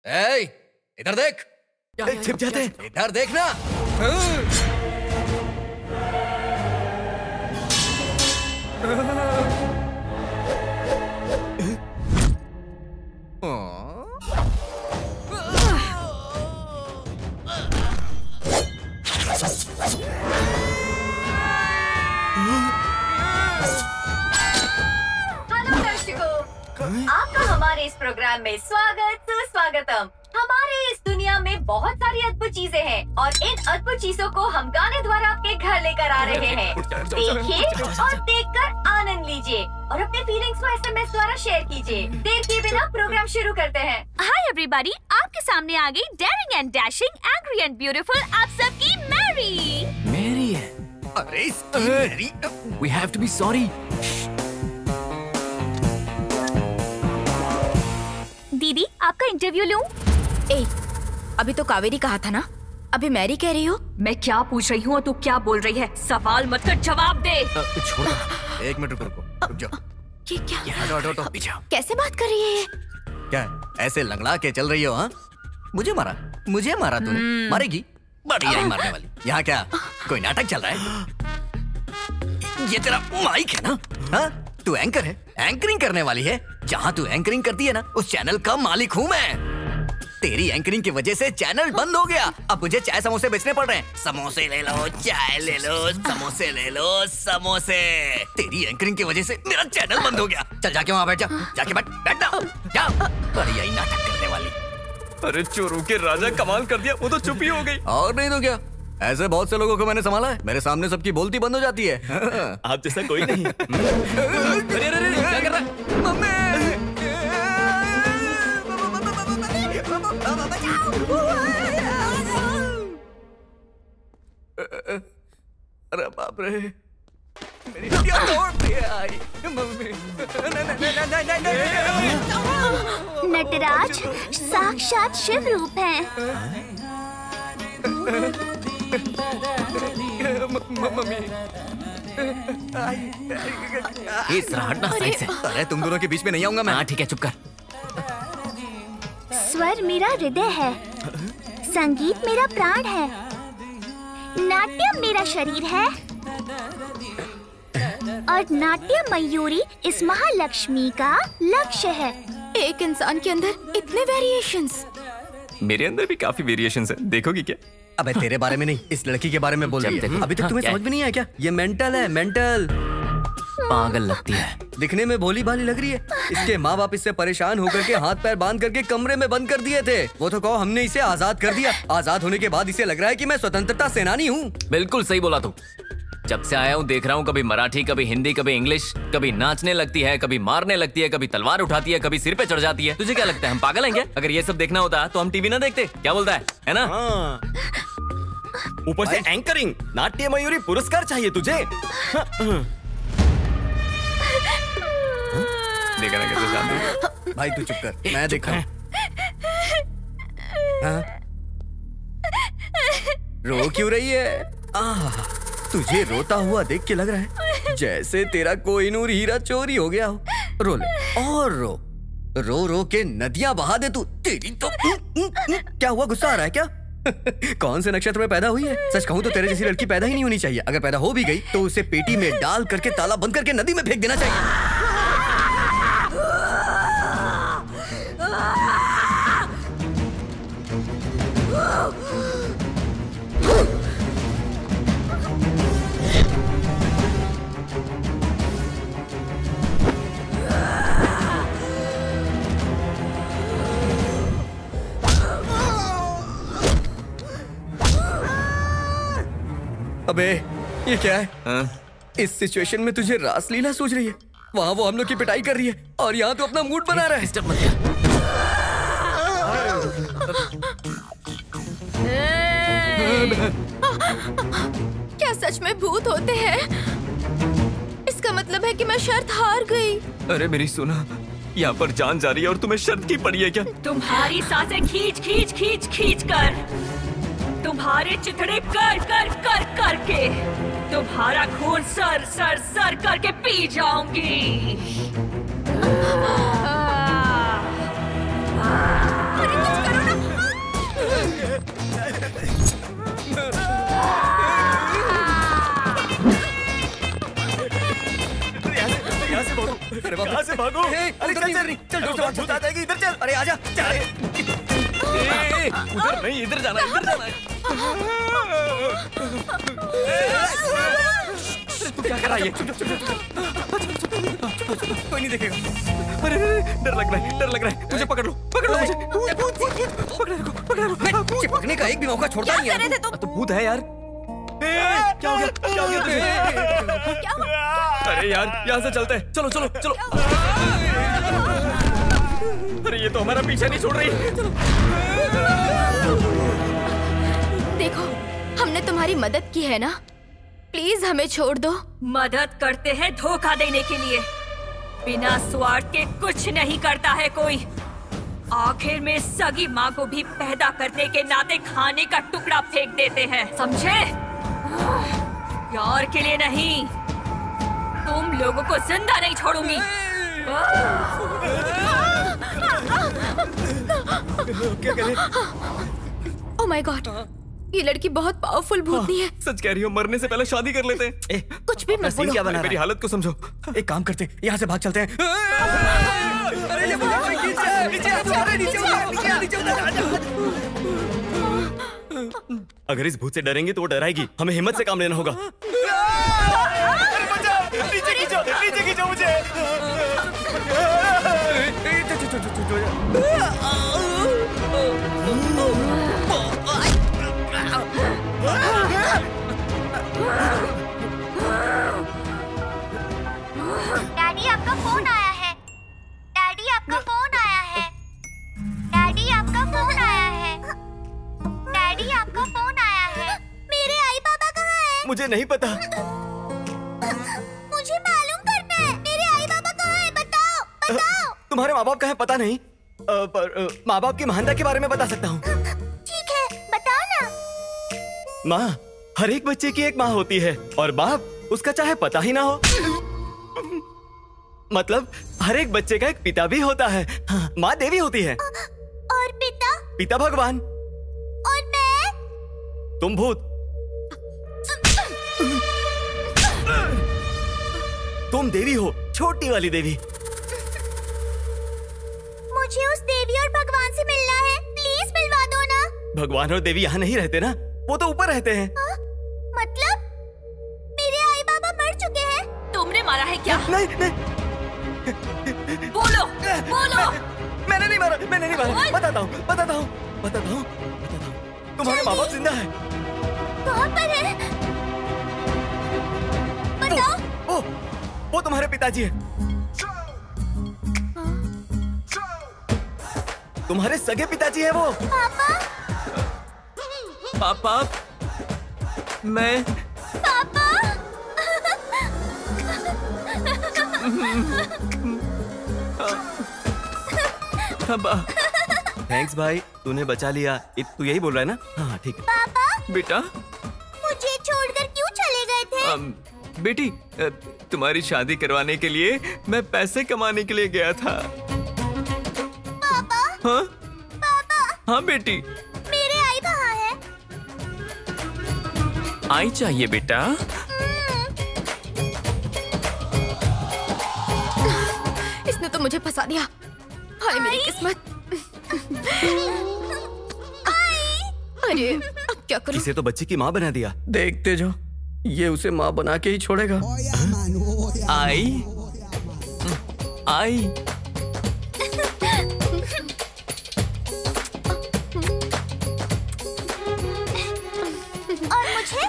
ए, इधर देख। छिप जाते हैं। इधर देखना। हेलो दर्शकों, आपका हमारे इस प्रोग्राम में स्वागत सुस्वागतम। हमारे इस दुनिया में बहुत सारी अद्भुत चीजें हैं और इन अद्भुत चीजों को हम गाने द्वारा आपके घर लेकर आ रहे हैं। देखिए और देखकर आनंद लीजिए और अपने फीलिंग्स को SMS द्वारा शेयर कीजिए। देर किए बिना प्रोग्राम शुरू करते हैं। हाय एवरीबॉडी, आपके सामने आ गई daring and dashing, angry and beautiful आप सबकी मैरी। मेरी है। अरे इसकी Mary. We have to be sorry. दीदी आपका इंटरव्यू लूं? ए, अभी तो कावेरी कहा था ना, अभी मैरी कह रही हो? मैं क्या पूछ रही हूँ और तू क्या बोल रही है? सवाल मत कर, जवाब दे। छोड़। एक मिनट रुको, रुक जाओ। ये क्या? हटो, कैसे बात कर रही है ये? क्या ऐसे लंगड़ा के चल रही हो? हाँ, मुझे मारा तूने। मारेगी? बढ़िया ही मारने वाली। यहाँ क्या कोई नाटक चल रहा है? ये तेरा माइक है ना? हाँ, तू एंकर है, एंकरिंग करने वाली है। जहाँ तू एंकरिंग करती है ना, उस चैनल का मालिक हूँ मैं। तेरी एंकरिंग की वजह से चैनल बंद हो गया। अब मुझे चाय समोसे बेचने पड़ रहे हैं। समोसे ले लो, चाय ले लो, समोसे ले लो, समोसे। तेरी एंकरिंग की वजह से मेरा चैनल बंद हो गया। चल जाके वहाँ बैठ जा, जाके बैठ जा। बढ़िया ही नाटक करने वाली। अरे चोरों के राजा कमाल कर दिया, वो तो चुप ही हो गई। और नहीं तो क्या, ऐसे बहुत से लोगों को मैंने संभाला है। मेरे सामने सबकी बोलती बंद हो जाती है। आप जैसा कोई नहीं। अरे क्या कर रहा है? मम्मी! अरे बाप रे, मेरी हड्डियां तोड़ दी है। आई मम्मी। नटराज साक्षात शिव रूप है। मम्मी। हटना साइड से। अरे तुम दोनों के बीच में नहीं आऊंगा मैं। हाँ ठीक है, चुप कर। स्वर मेरा हृदय है, संगीत मेरा प्राण है, नाट्यम मेरा शरीर है और नाट्य मयूरी इस महालक्ष्मी का लक्ष्य है। एक इंसान के अंदर इतने वेरिएशंस। मेरे अंदर भी काफी वेरिएशंस है, देखोगी क्या? अबे तेरे बारे में नहीं, इस लड़की के बारे में बोल रही है। अभी तक तुम्हें समझ में नहीं आया क्या? ये मेंटल है, मेंटल। पागल लगती है। दिखने में भोली भाली लग रही है। इसके माँ बाप इससे परेशान होकर के हाथ पैर बांध करके कमरे में बंद कर दिए थे। वो तो कहो हमने इसे आजाद कर दिया। आजाद होने के बाद इसे लग रहा है कि मैं स्वतंत्रता सेनानी हूँ। बिल्कुल सही बोला तू। जब से आया हूँ देख रहा हूँ, कभी मराठी, कभी हिंदी, कभी इंग्लिश, कभी नाचने लगती है, कभी मारने लगती है, कभी तलवार उठाती है, कभी सिर पे चढ़ जाती है। तुझे क्या लगता है हम पागल हैं क्या? अगर ये सब देखना होता तो हम टीवी ना देखते। क्या बोलता है ना? ऊपर से एंकरिंग, नाट्य मयूरी पुरस्कार चाहिए तुझे। देखा ना कैसे शांति। भाई तू चुप कर, मैं देखा हूँ। रो क्यों रही है? तुझे रोता हुआ देख के लग रहा है जैसे तेरा कोहिनूर हीरा चोरी हो गया हो। रो ले और रो, रो रो के नदियां बहा दे तू। तेरी तो क्या हुआ, गुस्सा आ रहा है क्या? कौन से नक्षत्र में पैदा हुई है? सच कहूं तो तेरे जैसी लड़की पैदा ही नहीं होनी चाहिए। अगर पैदा हो भी गई तो उसे पेटी में डाल करके ताला बंद करके नदी में फेंक देना चाहिए। अबे ये क्या है? इस सिचुएशन में तुझे रासलीला सूझ रही है? वहाँ वो हम लोग की पिटाई कर रही है और यहाँ तो अपना मूड बना रहा है। क्या सच में भूत होते हैं? इसका मतलब है कि मैं शर्त हार गई। अरे मेरी सुना, यहाँ पर जान जा रही है और तुम्हें शर्त की पड़ी है क्या? तुम्हारी सांसें खींच खींच खींच खींच कर, तुम्हारे चिथड़े कर कर कर करके, तुम्हारा खून सर सर सर करके पी जाऊंगी। अरे कुछ करो ना। कहाँ से भागो? अरे चल भूत आ जाएगी, इधर चल। अरे आजा। उधर नहीं, इधर जाना, इधर जाना है। तू क्या कर रहा है? कोई नहीं देखेगा। अरे डर लग रहा है, डर लग रहा है। मुझे पकड़ लो मुझे। चिपकने का एक भी मौका छोड़ता नहीं है। तो भूत है यार। क्या हो गया? क्या हो गया तुझे? अरे यार यहाँ से चलते हैं। चलो चलो चलो। अरे ये तो हमारा पीछा नहीं छोड़ रही। चलो। देखो, हमने तुम्हारी मदद की है ना, प्लीज हमें छोड़ दो। मदद करते हैं धोखा देने के लिए। बिना स्वार्थ के कुछ नहीं करता है कोई। आखिर में सगी माँ को भी पैदा करने के नाते खाने का टुकड़ा फेंक देते हैं, समझे? यार के लिए नहीं, तुम लोगों को जिंदा नहीं छोड़ूंगी। क्या करें? ओह माय गॉड, ये लड़की बहुत पावरफुल भूतनी है। सच कह रही हो, मरने से पहले शादी कर लेते हैं। कुछ भी मत बोलो। क्या बना? मेरी हालत को समझो। एक काम करते हैं, यहाँ से भाग चलते हैं। अगर इस भूत से डरेंगे तो वो डराएगी। हमें हिम्मत से काम लेना होगा। नीचे खींचो मुझे। डैडी आपका फोन आया है। डैडी आपका फोन आया है। डैडी आपका फोन आया है। डैडी आपका फोन आया है। मेरे आई बाबा कहाँ हैं? मुझे नहीं पता। मुझे मालूम करना है, मेरे आई बाबा कहाँ हैं? बताओ बताओ। तुम्हारे माँ बाप का है पता नहीं, पर माँ बाप की महानता के बारे में बता सकता हूँ। ठीक है, बताओ ना। माँ हर एक बच्चे की एक माँ होती है और बाप उसका चाहे पता ही ना हो। मतलब हर एक बच्चे का एक पिता भी होता है। हाँ, माँ देवी होती है। और पिता? पिता भगवान। और मैं? तुम भूत। तुम देवी हो, छोटी वाली देवी। मुझे उस देवी और भगवान से मिलना है, प्लीज मिलवा दो ना। भगवान और देवी यहाँ नहीं रहते ना, वो तो ऊपर रहते हैं। मतलब मेरे आई बाबा मर चुके हैं? तुमने मारा है क्या? नहीं नहीं। बोलो बोलो। मैंने नहीं मारा, मैंने नहीं मारा। बताता हूँ बताता हूँ बताता हूँ। तुम्हारे माँ बाप जिंदा है। कहाँ पर है? बताओ। वो तुम्हारे पिताजी है। तुम्हारे सगे पिताजी है वो। पापा। पापा। मैं। पापा। थैंक्स भाई, तूने बचा लिया। तू यही बोल रहा है ना? हाँ ठीक है। पापा। बेटा मुझे छोड़कर क्यों चले गए थे? बेटी, तुम्हारी शादी करवाने के लिए मैं पैसे कमाने के लिए गया था। पापा। हाँ? पापा। हाँ बेटी। मेरे आई कहाँ है? आई चाहिए बेटा। इसने तो मुझे फंसा दिया। हाय मेरी किस्मत। अरे अब क्या करूं? इसे तो बच्चे की माँ बना दिया। देखते जो, ये उसे माँ बना के ही छोड़ेगा। आई आई। और मुझे?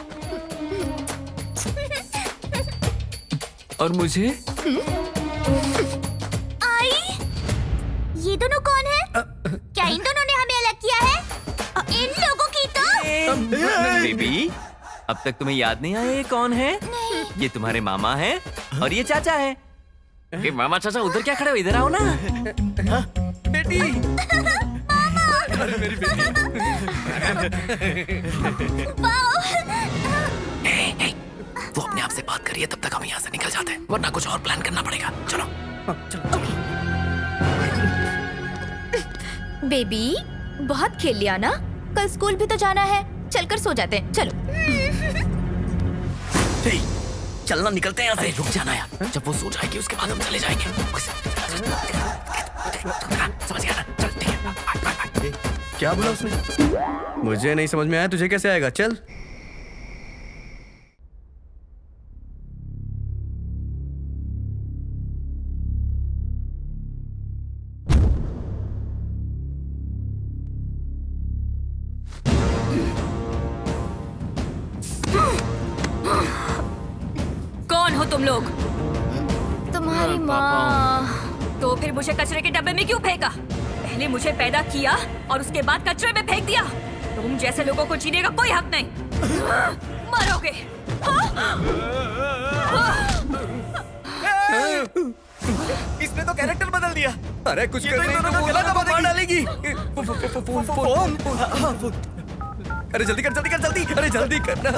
और मुझे? आई, ये दोनों कौन है? क्या इन दोनों ने हमें अलग किया है? इन लोगों की तो बेबी, अब तक तुम्हें याद नहीं आया ये कौन है? नहीं। ये तुम्हारे मामा है और ये चाचा है। ये मामा चाचा उधर क्या खड़े हो, इधर आओ ना। बेटी, अरे मेरी बेटी। वो अपने आप से बात करिए, तब तक हम यहाँ से निकल जाते हैं, वरना कुछ और प्लान करना पड़ेगा। चलो चलो। बेबी, बहुत खेल लिया ना, कल स्कूल भी तो जाना है, चलकर सो जाते हैं। चलो। चलना, निकलते हैं यहाँ से। रुक जाना यार, जब वो सो जाएगी उसके बाद हम चले जाएंगे। समझ गया ना? चल ठीक है। क्या बोला उसने? मुझे नहीं समझ में आया, तुझे कैसे आएगा? चल। कौन हो तुम लोग? तुम्हारी माँ। तो फिर मुझे कचरे के डब्बे में क्यों फेंका? पहले मुझे पैदा किया और उसके बाद कचरे में फेंक दिया। तुम जैसे लोगों को जीने का कोई हक नहीं। मरोगे। इसने तो कैरेक्टर बदल दिया। अरे कुछ कर नहीं तो गला दबा मार डालेगी। फोन। अरे जल्दी कर, जल्दी कर, जल्दी। अरे जल्दी करना।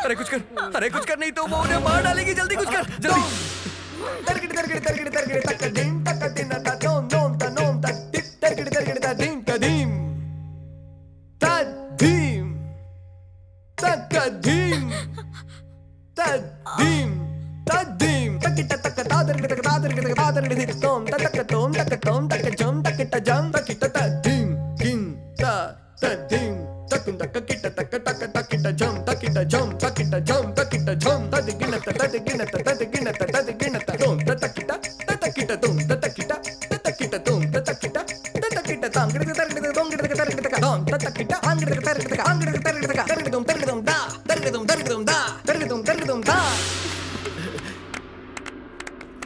अरे कुछ कर, अरे कुछ कर, नहीं तो वो उन्हें मार डालेगी। जल्दी कुछ कर, जल्दी।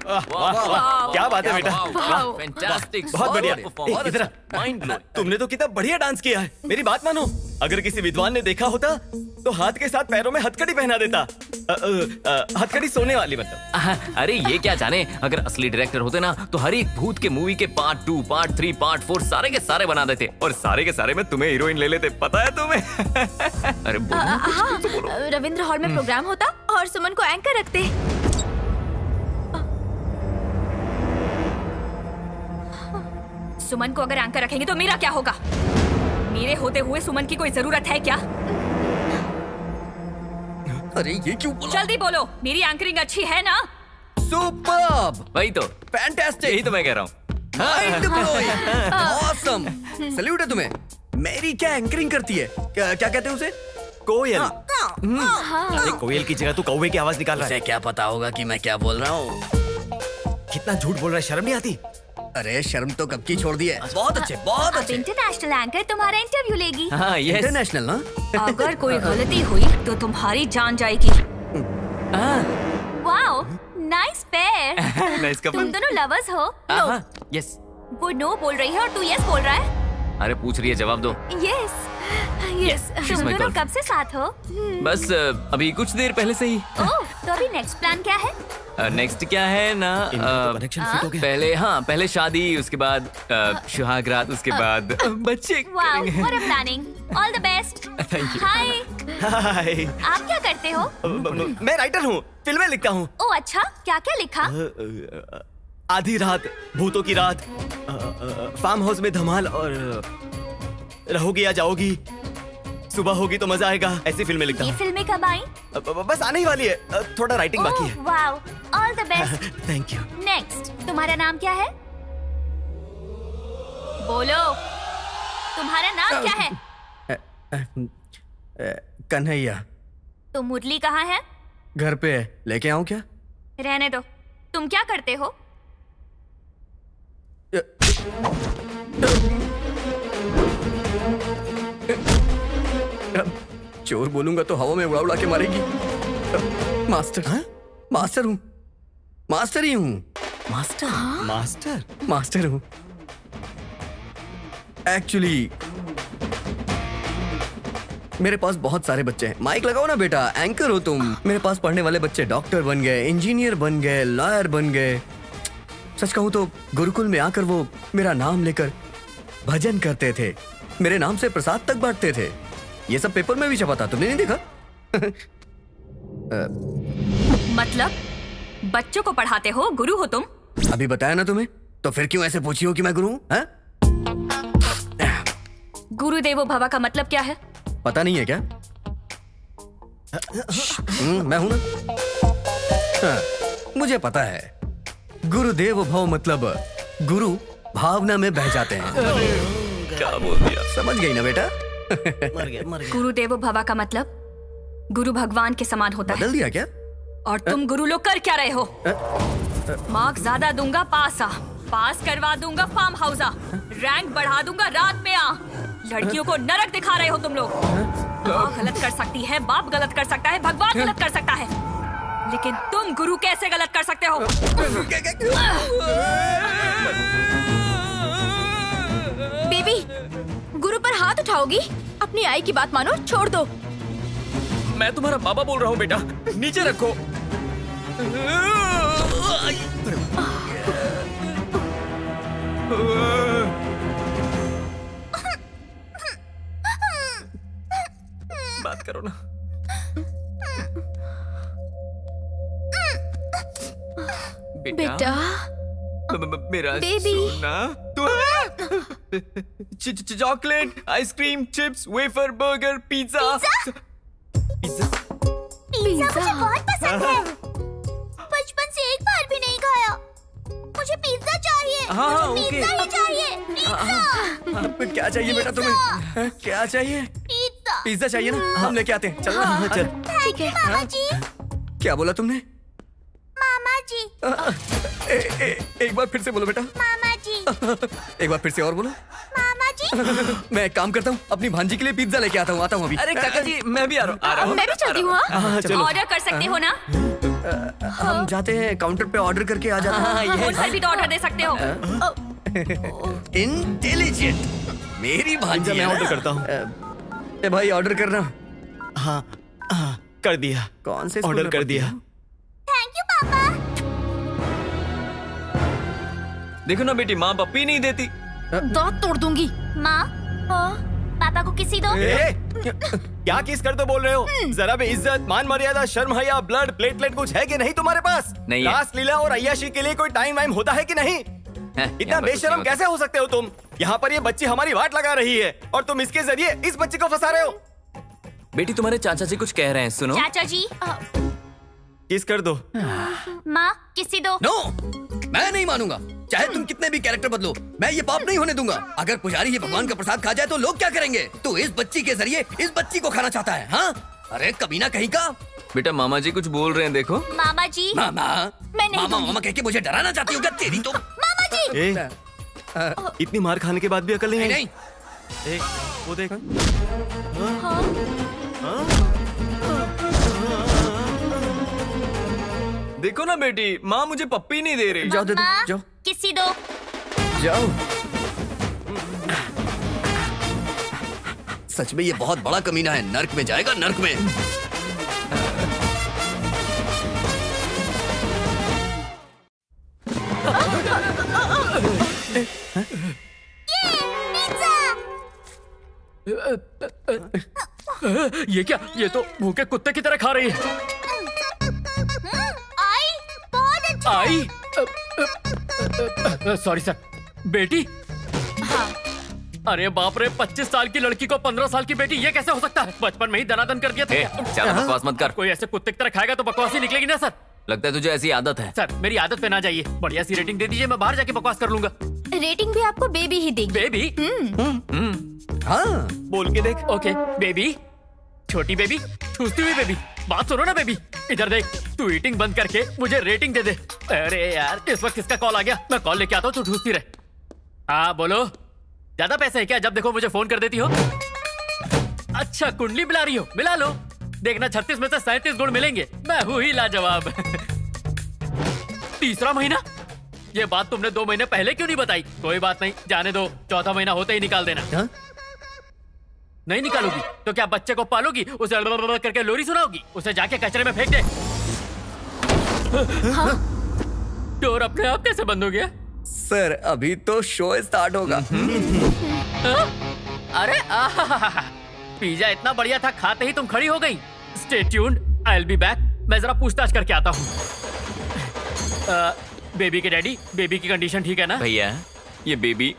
क्या बात है बेटा, फैंटास्टिक, बहुत बढ़िया। इधर आ। Mind blowing. तुमने तो कितना बढ़िया डांस किया है। मेरी बात मानो, अगर किसी विद्वान ने देखा होता तो हाथ के साथ पैरों में हथकड़ी पहना देता। हथकड़ी सोने वाली मतलब। अरे ये क्या जाने, अगर असली डायरेक्टर होते ना तो हर एक भूत के मूवी के पार्ट 2, पार्ट 3, पार्ट 4 सारे के सारे बना देते और सारे के सारे में तुम्हें हीरोइन ले लेते। पता है तुम्हें? अरे हाँ, रविंद्र हॉल में प्रोग्राम होता और सुमन को एंकर रखते। सुमन को अगर एंकर रखेंगे तो मेरा क्या होगा? मेरे होते हुए सुमन की कोई जरूरत है क्या? अरे ये क्यों बोला? जल्दी बोलो, मेरी एंकरिंग अच्छी है ना? सुपर्ब, वही तो, फैंटास्टिक, यही तो मैं कह रहा हूँ। माइंड ब्लोइंग, ऑसम, सैल्यूट है तुम्हें। मेरी क्या एंकरिंग करती है? क्या कहते हैं उसे? कोयल। अरे कोयल की जगह तू कौवे की आवाज निकाल रहा है। उसे क्या पता होगा कि मैं क्या बोल रहा हूँ? कितना झूठ बोल रहा है, शर्म नहीं आती? अरे शर्म तो कब की छोड़ दी है। बहुत अच्छे, बहुत अच्छे। इंटरनेशनल एंकर तुम्हारा इंटरव्यू लेगी। हाँ, यस। इंटरनेशनल ना? अगर कोई गलती हुई तो तुम्हारी जान जाएगी। Wow, nice pair. Nice couple. तुम दोनों लवर्स हो? हाँ, यस। वो नो बोल रही है और तू यस बोल रहा है। अरे पूछ रही है, जवाब दो। Yes yes. तुम दोनों कब से साथ हो? बस अभी कुछ देर पहले से ही। ओह, तो अभी नेक्स्ट प्लान क्या है? नेक्स्ट क्या है ना, पहले शादी, उसके बाद सुहागरात, उसके बाद बच्चे wow, what a planning. All the best. Thank you. Hi. Hi. आप क्या करते हो? मैं राइटर हूँ, फिल्में लिखता हूँ। ओह अच्छा, क्या क्या लिखा? आधी रात, भूतों की रात, फार्म हाउस में धमाल और रहोगी या जाओगी, सुबह होगी तो मजा आएगा, ऐसी फिल्में लिखता ये हूँ। फिल्में कब आई? बस आने ही वाली है, थोड़ा राइटिंग बाकी है। Wow, all the best. Thank you. Next, तुम्हारा नाम क्या है? बोलो, तुम्हारा नाम क्या है? कन्हैया। तो मुरली कहाँ है? घर पे है, लेके आऊं क्या? रहने दो। तुम क्या करते हो? चोर बोलूंगा तो हवा में उड़ा उड़ा के मारेगी। मास्टर। हाँ? मास्टर हूँ, मास्टर ही हूँ। मास्टर? मास्टर? मास्टर हूँ एक्चुअली। मेरे पास बहुत सारे बच्चे हैं। माइक लगाओ ना बेटा, एंकर हो तुम। मेरे पास पढ़ने वाले बच्चे डॉक्टर बन गए, इंजीनियर बन गए, लॉयर बन गए। सच कहूं तो गुरुकुल में आकर वो मेरा नाम लेकर भजन करते थे, मेरे नाम से प्रसाद तक बांटते थे। ये सब पेपर में भी छपा था, तुमने नहीं देखा? मतलब बच्चों को पढ़ाते हो, गुरु हो तुम? अभी बताया ना तुम्हें, तो फिर क्यों ऐसे पूछी हो कि मैं गुरु हूं? गुरुदेवो भव का मतलब क्या है? पता नहीं है क्या? मैं हूं ना। मुझे पता है। गुरुदेव भव मतलब गुरु भावना में बह जाते हैं। क्या बोल दिया? समझ गई ना बेटा? गुरुदेवो भव का मतलब गुरु भगवान के समान होता है। बदल दिया क्या? और तुम गुरु लोग कर क्या रहे हो? मार्क्स ज्यादा दूंगा पास आ, पास करवा दूंगा फार्म हाउस आ, रैंक बढ़ा दूंगा रात में आ। लड़कियों को नरक दिखा रहे हो तुम लोग। माँ गलत कर सकती है, बाप गलत कर सकता है, भगवान गलत कर सकता है, लेकिन तुम गुरु कैसे गलत कर सकते हो? बेबी, गुरु पर हाथ उठाओगी? अपनी आई की बात मानो, छोड़ दो। मैं तुम्हारा बाबा बोल रहा हूँ बेटा, नीचे रखो। बात करो ना। बेटा मेरा बेबी। सोना, chocolate, ice cream, chips, wafer, burger, pizza. Pizza मुझे बहुत पसंद है। बचपन से एक बार भी नहीं खाया। मुझे पिज्जा चाहिए। हाँ, मुझे पिज्जा ही चाहिए। पिज्जा। क्या चाहिए बेटा तुम्हें? क्या चाहिए? पिज्जा। पिज्जा चाहिए ना? हम लेके आते हैं। चल ना, चल। थैंक यू मामा जी। क्या बोला तुमने? मामा जी। एक बार फिर से बोलो बेटा। मामा जी। एक बार फिर से और बोलो। मामा जी। मैं एक काम करता हूँ, अपनी भांजी के लिए पिज्जा लेके आता हूँ अभी। अरे काका जी, मैं भी आ रहा हूँ। मैं भी चलती हूँ। ऑर्डर कर सकते हो ना? हम जाते हैं काउंटर पे, ऑर्डर करके आ जाते हैं। होलसेल भी तो ऑर्डर दे सकते हो। इंटेलिजेंट मेरी भांजी। मैं ऑर्डर करता हूँ। ए भाई ऑर्डर करना। हाँ कर दिया। कौन से ऑर्डर कर दिया? थैंक यू पापा। देखो ना बेटी, माँ पप्पी नहीं देती। दांत तोड़ दूंगी। माँ, पापा को किसी दो। क्या किस कर तो बोल रहे हो? जरा भी इज्जत, मान मर्यादा, शर्म हया, ब्लड प्लेटलेट कुछ है कि नहीं तुम्हारे पास? नहीं है। रास लीला और अय्याशी के लिए कोई टाइम वाइम होता है कि नहीं? इतना बेशरम कैसे हो सकते हो तुम? यहाँ पर ये बच्ची हमारी वाट लगा रही है और तुम इसके जरिए इस बच्ची को फंसा रहे हो। बेटी तुम्हारे चाचा जी कुछ कह रहे हैं, सुनो। चाचा जी। किस कर दो। माँ किसी दो। नो, मैं नहीं मानूंगा। चाहे तुम कितने भी कैरेक्टर बदलो, मैं ये पाप नहीं होने दूंगा। अगर पुजारी ही भगवान का प्रसाद खा जाए तो लोग क्या करेंगे? तू इस बच्ची के जरिए इस बच्ची को खाना चाहता है? हाँ, अरे कमीना कहीं का। बेटा मामा जी कुछ बोल रहे हैं, देखो। मामा जी। मामा, मैं नहीं मामा मामा कह के मुझे डराना चाहती हो क्या? तेरी तो। मामा जी। इतनी मार खाने के बाद भी अकल नहीं? नहीं। वो देख। देखो ना बेटी, माँ मुझे पप्पी नहीं दे रही। जाओ दे दो, जाओ। किसी दो। जाओ। सच में ये बहुत बड़ा कमीना है। नर्क में जाएगा, नर्क में। ये क्या? ये तो भूखे कुत्ते की तरह खा रही है। आई बहुत अच्छा। आई सॉरी सर। बेटी? हाँ। अरे बाप रे, 25 साल की लड़की को 15 साल की बेटी, ये कैसे हो सकता है? बचपन में ही दनादन कर दिया था। ज्यादा बकवास मत कर। कोई ऐसे कुत्ते की तरह खाएगा तो बकवास ही निकलेगी ना सर। लगता है तुझे ऐसी आदत है। सर मेरी आदत पे ना जाइए, बढ़िया सी रेटिंग दे दीजिए, मैं बाहर जाके बकवास कर लूंगा। रेटिंग भी आपको बेबी ही देगी। बेबी? हाँ, बोल के देख। ओके बेबी, छोटी बेबी, ठूसती हुई बेबी, बात सुनो ना बेबी, इधर देख, तू ईटिंग बंद करके मुझे रेटिंग दे दे। अरे यार, इस वक्त किसका कॉल आ गया? मैं कॉल लेके आता हूँ, तू ठूसती रहे। हाँ बोलो, ज्यादा पैसे है क्या? जब देखो मुझे फोन कर देती हो। अच्छा कुंडली मिला रही हो, मिला लो। देखना 36 में से 37 गुण मिलेंगे। मैं हूँ ही लाजवाब। तीसरा महीना? ये बात तुमने 2 महीने पहले क्यों नहीं बताई? कोई बात नहीं, जाने दो, चौथा महीना होते ही निकाल देना। हा? नहीं निकालोगी तो क्या बच्चे को पालोगी, उसे करके लोरी सुनाओगी, उसे जाके कचरे में फेंक दे। हाँ? डोर अपने आप कैसे बंद हो गया? सर अभी तो शो स्टार्ट होगा। अरे पिज्जा इतना बढ़िया था, खाते ही तुम खड़ी हो गई। Stay tuned, I will be back. मैं जरा पूछताछ करके आता हूँ। बेबी के डैडी, बेबी की कंडीशन ठीक है ना? भैया ये बेबी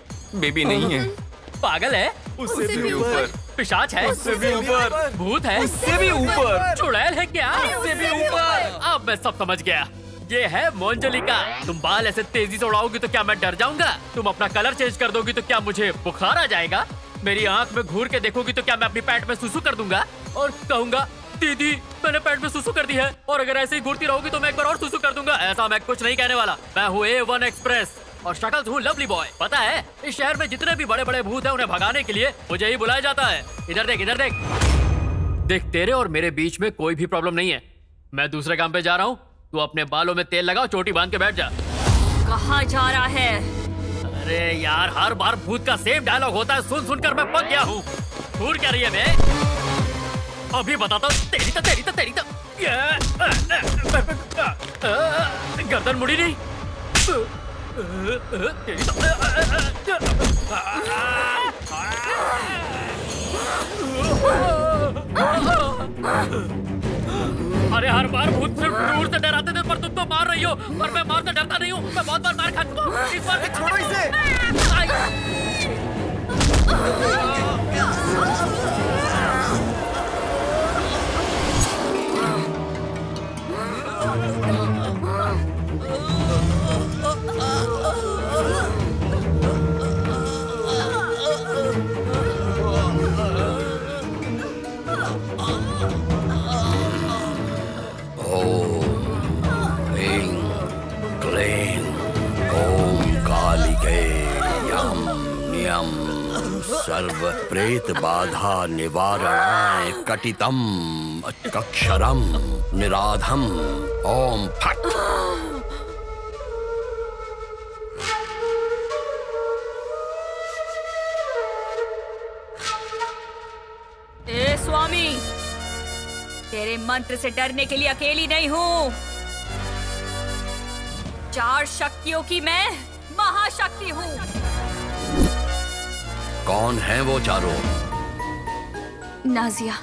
नहीं है। पागल है? उससे भी ऊपर। पिशाच है? उससे भी ऊपर। भूत है? उससे भी ऊपर। चुड़ैल है क्या? उससे भी ऊपर। अब मैं सब समझ गया। ये है मोंजलिका। तुम बाल ऐसे तेजी से उड़ाओगी तो क्या मैं डर जाऊंगा? तुम अपना कलर चेंज कर दोगी तो क्या मुझे बुखार आ जाएगा? मेरी आंख में घूर के देखोगी तो क्या मैं अपनी पैंट में सुसु कर दूंगा और कहूंगा दीदी मैंने पैंट में सुसु कर दी है, और अगर ऐसे ही घूरती रहोगी तो मैं एक बार और सुसु कर दूंगा। ऐसा मैं कुछ नहीं कहने वाला। मैं हूँ A1 एक्सप्रेस और शक्ल हूँ लवली बॉय। पता है इस शहर में जितने भी बड़े बड़े भूत हैं उन्हें भगाने के लिए मुझे ही बुलाया जाता है। इधर देख, इधर देख। देख तेरे और मेरे बीच में कोई भी प्रॉब्लम नहीं है। मैं दूसरे काम पे जा रहा हूँ, तू अपने बालों में तेल लगाओ, चोटी बांध के बैठ जा। कहाँ जा रहा है? अरे यार हर बार भूत का सेम डायलॉग होता है, सुन सुनकर मैं पक गया हूँ। घूर क्या रही है मैं? अभी बताता हूँ। तेरी तो गर्दन मुड़ी नहीं। तेरी अरे हर बार भूत सिर्फ दूर से डराते थे, पर तुम तो मार रही हो। पर मैं मार से डरता नहीं हूँ, मैं बहुत बार मार खा चुका हूँ। इस बार छोड़ो इसे। सर्व प्रेत बाधा निवारणाय कटितम अक्षरम निराधम ओम फट। ए स्वामी, तेरे मंत्र से डरने के लिए अकेली नहीं हूँ। 4 शक्तियों की मैं महाशक्ति हूँ। कौन है वो चारों? नाजिया,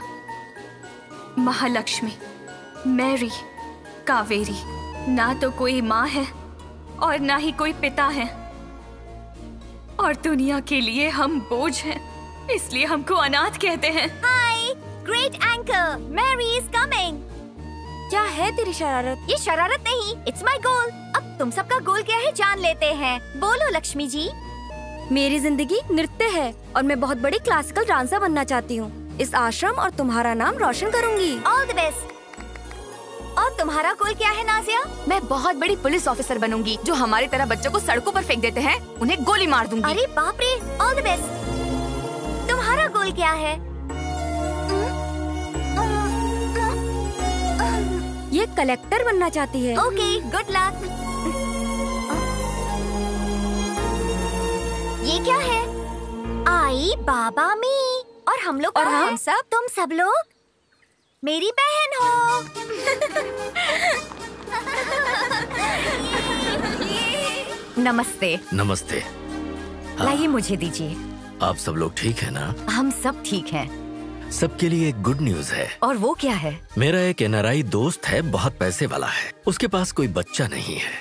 महालक्ष्मी, मैरी, कावेरी। ना तो कोई माँ है और ना ही कोई पिता है, और दुनिया के लिए हम बोझ हैं, इसलिए हमको अनाथ कहते हैं। Hi, great anchor, Mary is coming. क्या है तेरी शरारत? ये शरारत नहीं, इट्स माय गोल। अब तुम सबका गोल क्या है जान लेते हैं। बोलो लक्ष्मी जी। मेरी जिंदगी नृत्य है और मैं बहुत बड़ी क्लासिकल डांसर बनना चाहती हूँ। इस आश्रम और तुम्हारा नाम रोशन करूंगी। All the best. और तुम्हारा गोल क्या है नाजिया? मैं बहुत बड़ी पुलिस ऑफिसर बनूंगी, जो हमारी तरह बच्चों को सड़कों पर फेंक देते हैं उन्हें गोली मार दूंगी। अरे बाप रे, ऑल द बेस्ट। तुम्हारा गोल क्या है? ये कलेक्टर बनना चाहती है। Okay, good luck. ये क्या है? आई बाबा मी। और हम लोग और हम सब, तुम सब लोग मेरी बहन हो। नमस्ते। नमस्ते। लाइए मुझे दीजिए। आप सब लोग ठीक है ना? हम सब ठीक हैं। सबके लिए एक गुड न्यूज है। और वो क्या है? मेरा एक एनआरआई दोस्त है, बहुत पैसे वाला है। उसके पास कोई बच्चा नहीं है।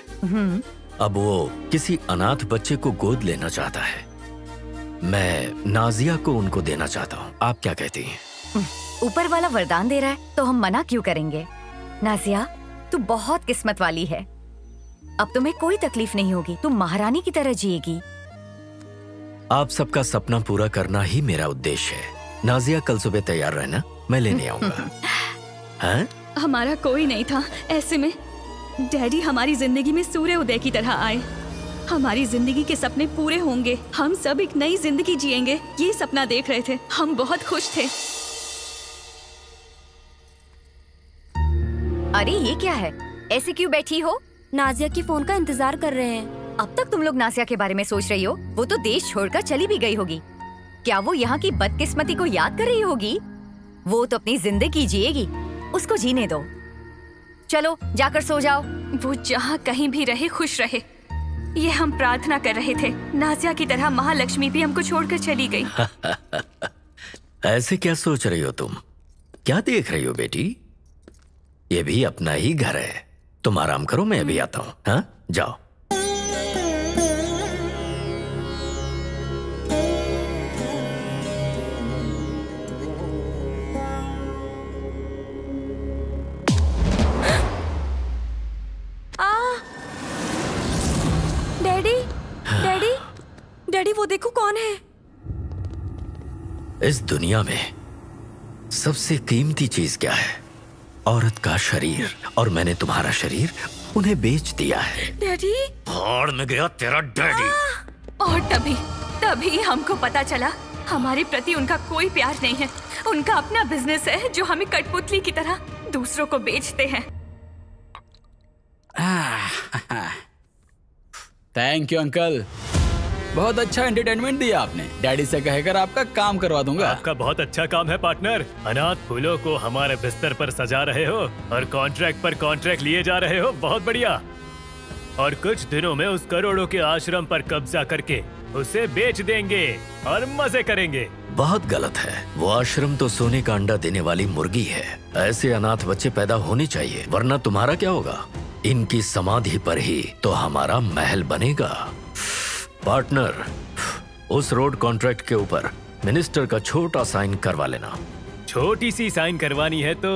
अब वो किसी अनाथ बच्चे को गोद लेना चाहता है। मैं नाजिया को उनको देना चाहता हूँ। आप क्या कहती हैं? ऊपर वाला वरदान दे रहा है तो हम मना क्यों करेंगे? नाजिया, तू बहुत किस्मत वाली है। अब तुम्हें कोई तकलीफ नहीं होगी, तुम महारानी की तरह जिएगी। आप सबका सपना पूरा करना ही मेरा उद्देश्य है। नाजिया कल सुबह तैयार रहना, मैं लेने आऊंगा। हाँ? हमारा कोई नहीं था, ऐसे में डैडी हमारी जिंदगी में सूर्य उदय की तरह आए। हमारी जिंदगी के सपने पूरे होंगे, हम सब एक नई जिंदगी जिएंगे, ये सपना देख रहे थे। हम बहुत खुश थे। अरे ये क्या है, ऐसे क्यों बैठी हो? नाजिया की फोन का इंतजार कर रहे हैं। अब तक तुम लोग नाजिया के बारे में सोच रही हो? वो तो देश छोड़कर चली भी गई होगी। क्या वो यहाँ की बदकिस्मती को याद कर रही होगी? वो तो अपनी जिंदगी जिएगी, उसको जीने दो। चलो जाकर सो जाओ। वो जहाँ कहीं भी रहे खुश रहे, ये हम प्रार्थना कर रहे थे। नाजिया की तरह महालक्ष्मी भी हमको छोड़कर चली गई। ऐसे क्या सोच रही हो तुम? क्या देख रही हो बेटी? ये भी अपना ही घर है। तुम आराम करो, मैं भी आता हूँ। हाँ, जाओ। डैडी, डैडी, डैडी, वो देखो कौन है। इस दुनिया में सबसे कीमती चीज क्या है? औरत का शरीर। और मैंने तुम्हारा शरीर उन्हें बेच दिया है। डैडी, भाड़ में गया तेरा डैडी। और तभी हमको पता चला हमारे प्रति उनका कोई प्यार नहीं है। उनका अपना बिजनेस है जो हमें कठपुतली की तरह दूसरों को बेचते हैं। थैंक यू अंकल, बहुत अच्छा एंटरटेनमेंट दिया आपने। डैडी से कहकर आपका काम करवा दूंगा। आपका बहुत अच्छा काम है पार्टनर। अनाथ फूलों को हमारे बिस्तर पर सजा रहे हो और कॉन्ट्रैक्ट पर कॉन्ट्रैक्ट लिए जा रहे हो। बहुत बढ़िया। और कुछ दिनों में उस करोड़ों के आश्रम पर कब्जा करके उसे बेच देंगे और मजे करेंगे। बहुत गलत है। वो आश्रम तो सोने का अंडा देने वाली मुर्गी है। ऐसे अनाथ बच्चे पैदा होने चाहिए, वरना तुम्हारा क्या होगा? इनकी समाधि पर ही तो हमारा महल बनेगा। पार्टनर, उस रोड कॉन्ट्रैक्ट के ऊपर मिनिस्टर का छोटा साइन करवा लेना। छोटी सी साइन करवानी है तो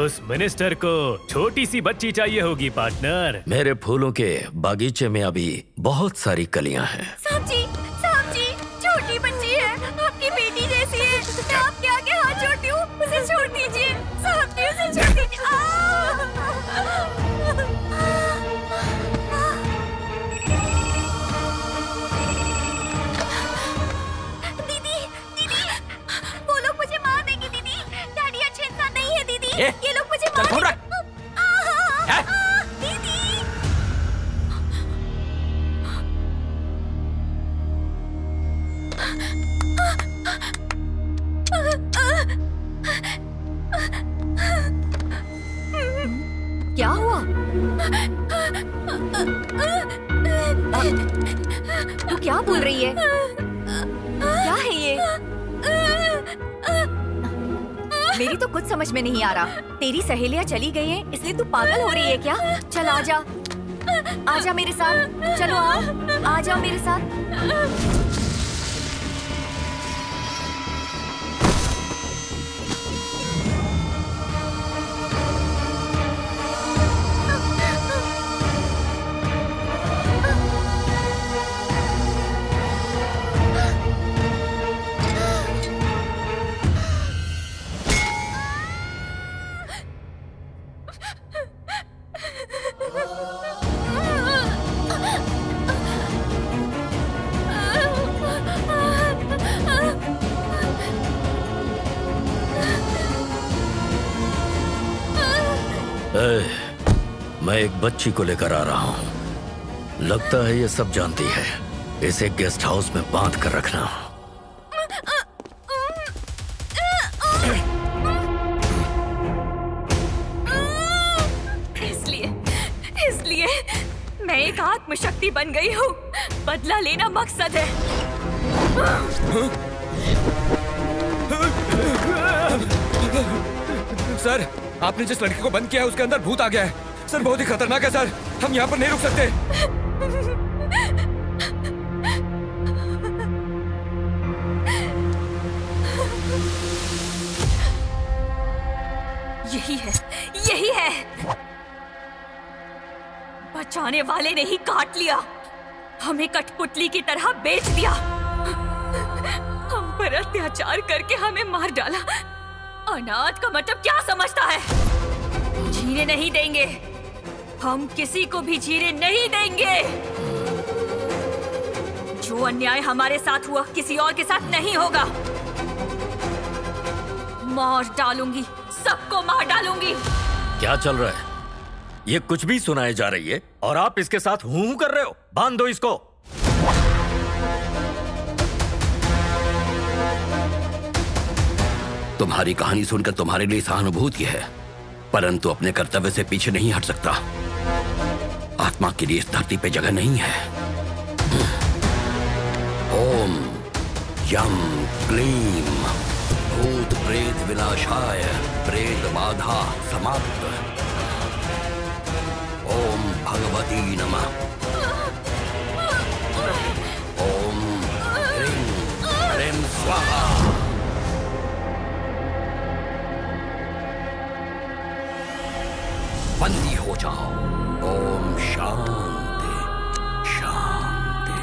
उस मिनिस्टर को छोटी सी बच्ची चाहिए होगी पार्टनर। मेरे फूलों के बागीचे में अभी बहुत सारी कलियां हैं। साहब जी, छोटी बच्ची है, आपकी बेटी जैसी है। मैं आपके आगे हाथ जोड़ती हूँ, उसे छोड़ दीजिए। साहब जी, उसे छोड़ दीजिए। ये लोग मुझे चल फोन रख। क्या हुआ? तू क्या बोल रही है? क्या है ये? मेरी तो कुछ समझ में नहीं आ रहा। तेरी सहेलियां चली गई हैं, इसलिए तू पागल हो रही है क्या? चल आजा, आजा मेरे साथ। चलो आ जाओ मेरे साथ। मैं एक बच्ची को लेकर आ रहा हूँ। लगता है ये सब जानती है। इसे गेस्ट हाउस में बांध कर रखना। इसलिए मैं एक आत्मशक्ति बन गई हूँ। बदला लेना मकसद है। सर, आपने जिस लड़की को बंद किया है उसके अंदर भूत आ गया है। सर, बहुत ही खतरनाक है सर। हम यहाँ पर नहीं रुक सकते। यही है। बचाने वाले ने ही काट लिया। हमें कठपुतली की तरह बेच दिया। हम पर अत्याचार करके हमें मार डाला। अनाथ का मतलब क्या समझता है? जीने नहीं देंगे। हम किसी को भी जीने नहीं देंगे। जो अन्याय हमारे साथ हुआ किसी और के साथ नहीं होगा। मार डालूंगी, सबको मार डालूंगी। क्या चल रहा है? ये कुछ भी सुनाए जा रही है और आप इसके साथ हूं कर रहे हो। बांध दो इसको। तुम्हारी कहानी सुनकर तुम्हारे लिए सहानुभूति है, परंतु अपने कर्तव्य से पीछे नहीं हट सकता। आत्मा के लिए इस धरती पे जगह नहीं है। ओम यम क्लीम भूत प्रेत विनाशाय प्रेत बाधा समाप्त। ओम भगवती नमः। ओम ह्रीं ह्रीं स्वाहा। बंदी हो जाओ। ओम शांति शांति।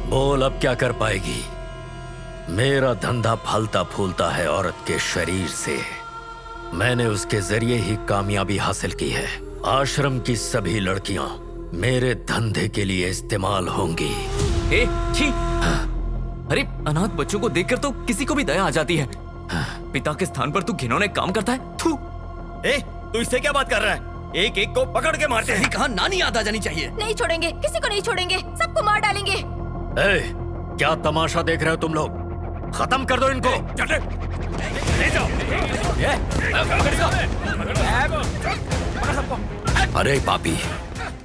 बोल अब क्या कर पाएगी? मेरा धंधा फलता फूलता है औरत के शरीर से। मैंने उसके जरिए ही कामयाबी हासिल की है। आश्रम की सभी लड़कियां मेरे धंधे के लिए इस्तेमाल होंगी। ए, छी! अरे अनाथ बच्चों को देखकर तो किसी को भी दया आ जाती है। पिता के स्थान पर तू घिनौने काम करता है। थू! ए, तू इससे क्या बात कर रहा है? एक एक को पकड़ के मारते हैं। कहा नानी याद आ जानी चाहिए। नहीं छोड़ेंगे, किसी को नहीं छोड़ेंगे, सबको मार डालेंगे। ए, क्या तमाशा देख रहे हो तुम लोग? खत्म कर दो इनको। अरे पापी,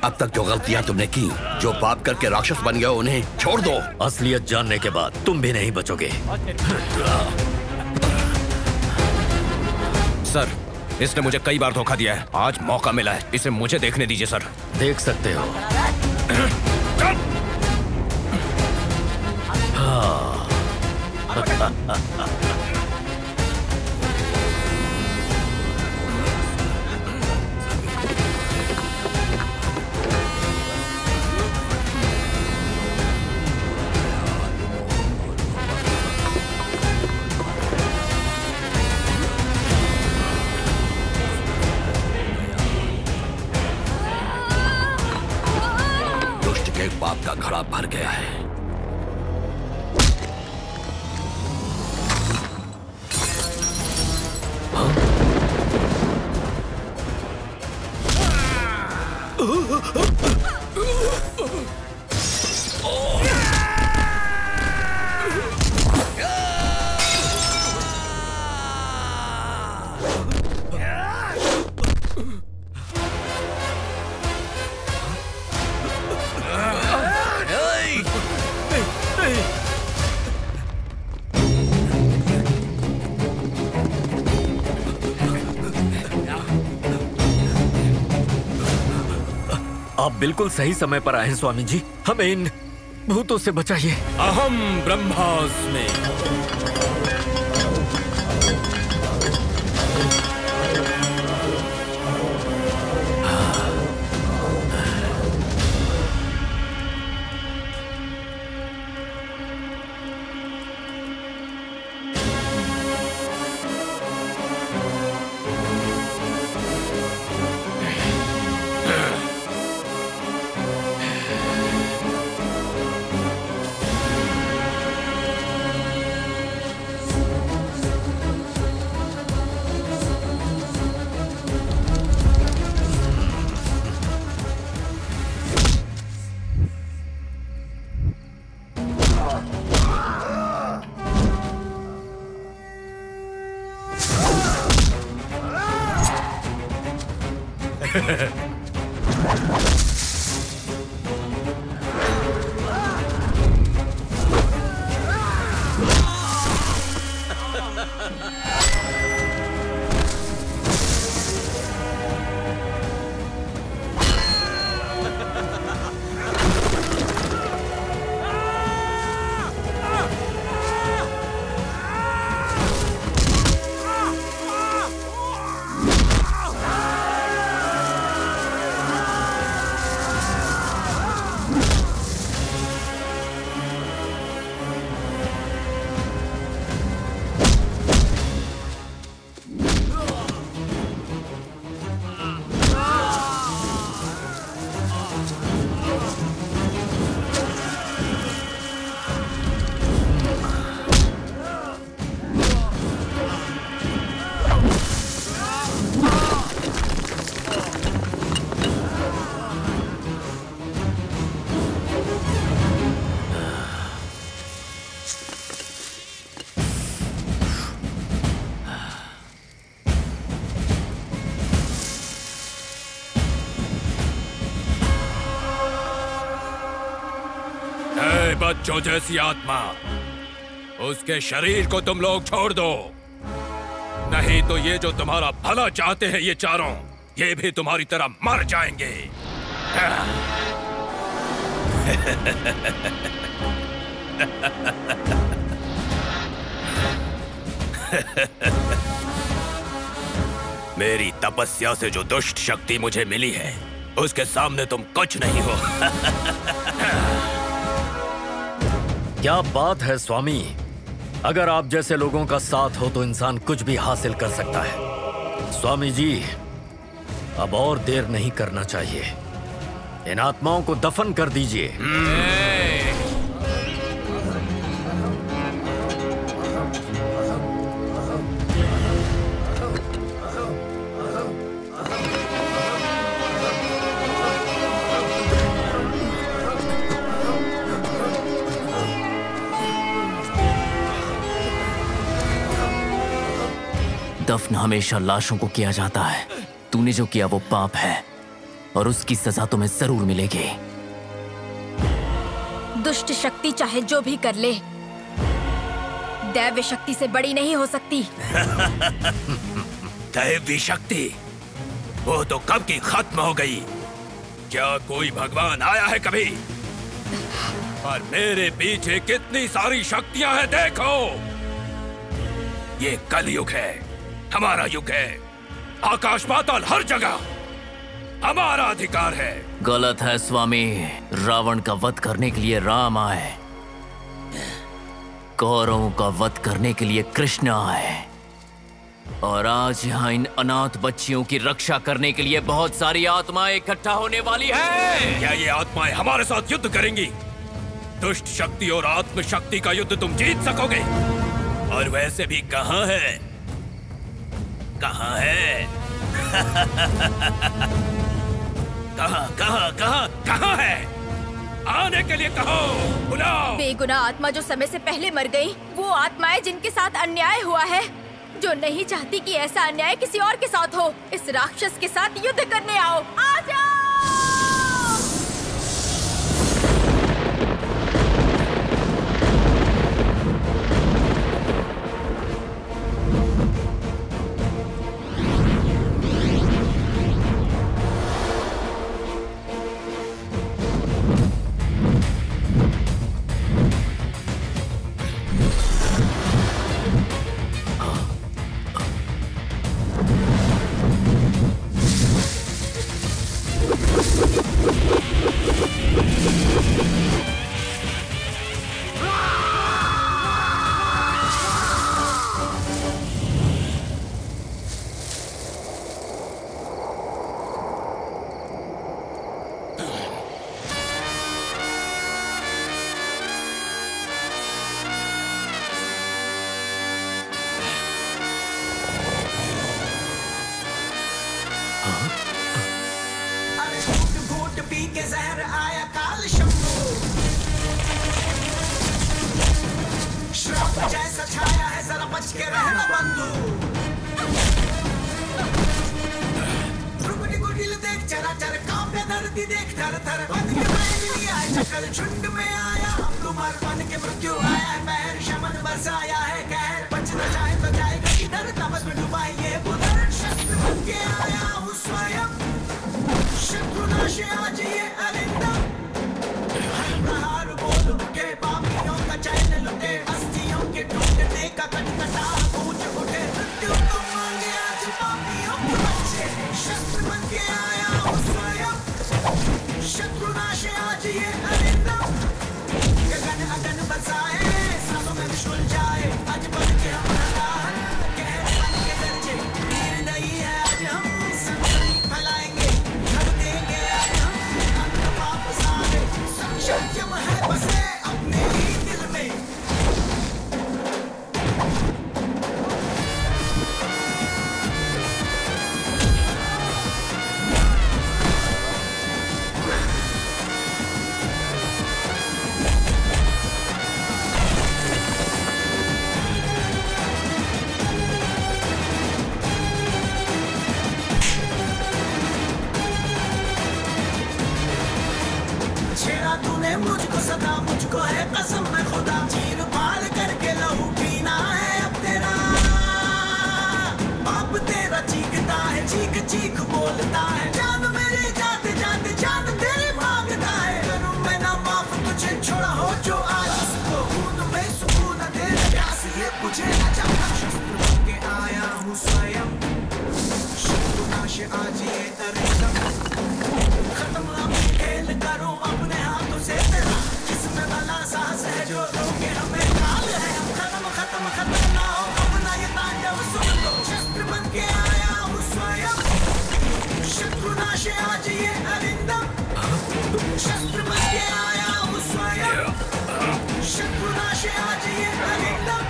अब तक जो गलतियां तुमने की, जो पाप करके राक्षस बन गए, उन्हें छोड़ दो। असलियत जानने के बाद तुम भी नहीं बचोगे। सर, इसने मुझे कई बार धोखा दिया है। आज मौका मिला है, इसे मुझे देखने दीजिए सर। देख सकते हो। दुष्ट के पाप का घड़ा भर गया है। आप बिल्कुल सही समय पर आए हैं स्वामी जी। हमें इन भूतों से बचाइए। अहम ब्रह्मास्मि। बच्चों जैसी आत्मा, उसके शरीर को तुम लोग छोड़ दो, नहीं तो ये जो तुम्हारा भला चाहते हैं ये चारों, ये भी तुम्हारी तरह मर जाएंगे। मेरी तपस्या से जो दुष्ट शक्ति मुझे मिली है, उसके सामने तुम कुछ नहीं हो। क्या बात है स्वामी, अगर आप जैसे लोगों का साथ हो तो इंसान कुछ भी हासिल कर सकता है। स्वामी जी, अब और देर नहीं करना चाहिए, इन आत्माओं को दफन कर दीजिए। दफन हमेशा लाशों को किया जाता है। तूने जो किया वो पाप है और उसकी सजा तुम्हें जरूर मिलेगी। दुष्ट शक्ति चाहे जो भी कर ले, दैव्य शक्ति से बड़ी नहीं हो सकती। दैवी शक्ति वो तो कब की खत्म हो गई। क्या कोई भगवान आया है कभी? और मेरे पीछे कितनी सारी शक्तियां हैं देखो। ये कलयुग है, हमारा युग है। आकाश पाताल हर जगह हमारा अधिकार है। गलत है स्वामी, रावण का वध करने के लिए राम आए, कौरवों का वध करने के लिए कृष्ण आए, और आज यहाँ इन अनाथ बच्चियों की रक्षा करने के लिए बहुत सारी आत्माएं इकट्ठा होने वाली है। क्या ये आत्माएं हमारे साथ युद्ध करेंगी? दुष्ट शक्ति और आत्म शक्ति का युद्ध तुम जीत सकोगे? और वैसे भी कहाँ है, कहाँ है? कहाँ कहाँ कहाँ कहाँ है? आने के लिए कहो, बुलाओ। बेगुनाह आत्मा जो समय से पहले मर गई, वो आत्माएं जिनके साथ अन्याय हुआ है, जो नहीं चाहती कि ऐसा अन्याय किसी और के साथ हो, इस राक्षस के साथ युद्ध करने आओ। आ जाओ। जैसा छाया है जरा बच के रहना बंधु। रुगड़ी गुडिल देख चराचर कांपे धरती देख थर थर। बन के बैठ लिया है चक्कर झुंड में आया हम तुम्हार बन के मृत्यु आया है महर शमन बरसाया है कहर। बचना चाहे तो जाएगा किधर तपस में डुबाई ये बुधर। शस्त्र बन के आया हूँ स्वयं शत्रुनाश आज ये अरिंदम। हर प्रहार बोल उठे पापियों का चैन लुटे अस्थियों के टूटने का कटकटा गूंज उठे। मृत्यु तुम मांगे आज पापियों के बच्चे शस्त्र बन के आया हूँ स्वयं शत्रुनाश आज ये अरिंदम। गगन अगन बरसाए सांसों में विष उलझाए आज बन के चीख बोलता है, जान मेरी जाते जाते जान तेरी मांगता है। करूं मैं ना माफ तुझे छोड़ा हो जो आज, इसको खून में सुकून तेरे प्यास ये बुझे न जाता। शस्त्र बन के आया हूँ स्वयं, शत्रुनाश आज ये तरंगम, खत्म अब खेल करूं अपने हाथों से तेरा, जिसमें भला साहस है जो रोके हमें काल है। हम खत्म खत्म खत्म ना हो अपना ये तांडव सुन लो। शस्त्र बन के आया हूँ स्वयं, शत्रुनाश आज ये अरिंदम, शस्त्र बन के आया हूँ स्वयं, शत्रुनाश आज ये अरिंदम।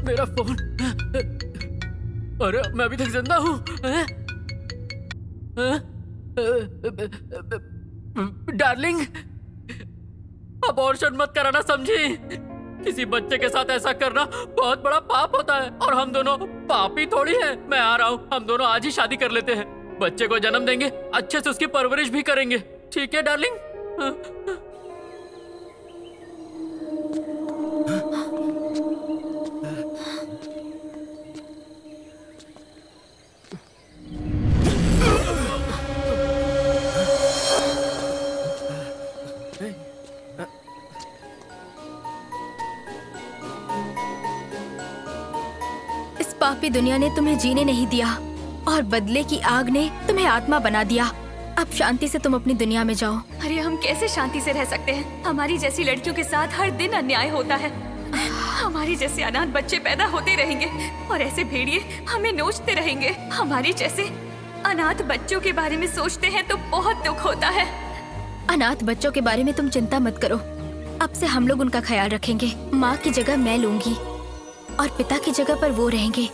मेरा फोन। अरे मैं अभी तक जिंदा हूँ। डार्लिंग, अबॉर्शन मत कराना, समझी? किसी बच्चे के साथ ऐसा करना बहुत बड़ा पाप होता है, और हम दोनों पापी थोड़ी हैं। मैं आ रहा हूँ, हम दोनों आज ही शादी कर लेते हैं, बच्चे को जन्म देंगे, अच्छे से उसकी परवरिश भी करेंगे, ठीक है डार्लिंग? पापी दुनिया ने तुम्हें जीने नहीं दिया और बदले की आग ने तुम्हें आत्मा बना दिया। अब शांति से तुम अपनी दुनिया में जाओ। अरे हम कैसे शांति से रह सकते हैं? हमारी जैसी लड़कियों के साथ हर दिन अन्याय होता है। हमारी जैसे अनाथ बच्चे पैदा होते रहेंगे और ऐसे भेड़िए हमें नोचते रहेंगे। हमारी जैसे अनाथ बच्चों के बारे में सोचते हैं तो बहुत दुख होता है। अनाथ बच्चों के बारे में तुम चिंता मत करो, अब से हम लोग उनका ख्याल रखेंगे। माँ की जगह मैं लूंगी और पिता की जगह पर वो रहेंगे।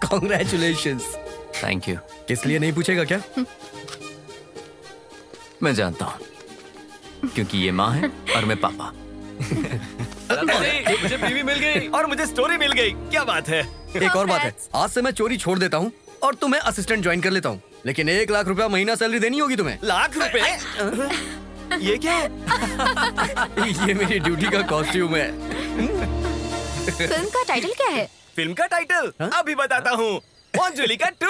Congratulations. Thank you. किस लिए नहीं पूछेगा क्या? मैं जानता हूँ, क्योंकि ये माँ है और मैं पापा। मुझे बीवी मिल गई और मुझे स्टोरी मिल गई, क्या बात है? एक और बात है, आज से मैं चोरी छोड़ देता हूँ और तुम्हें असिस्टेंट ज्वाइन कर लेता हूँ, लेकिन 1 लाख रुपया महीना सैलरी देनी होगी तुम्हें। लाख रुपए? ये क्या है? ये मेरी ड्यूटी का कॉस्ट्यूम है। फिल्म का टाइटल क्या है? फिल्म का टाइटल अभी बताता हूँ, अंजुलिका 2।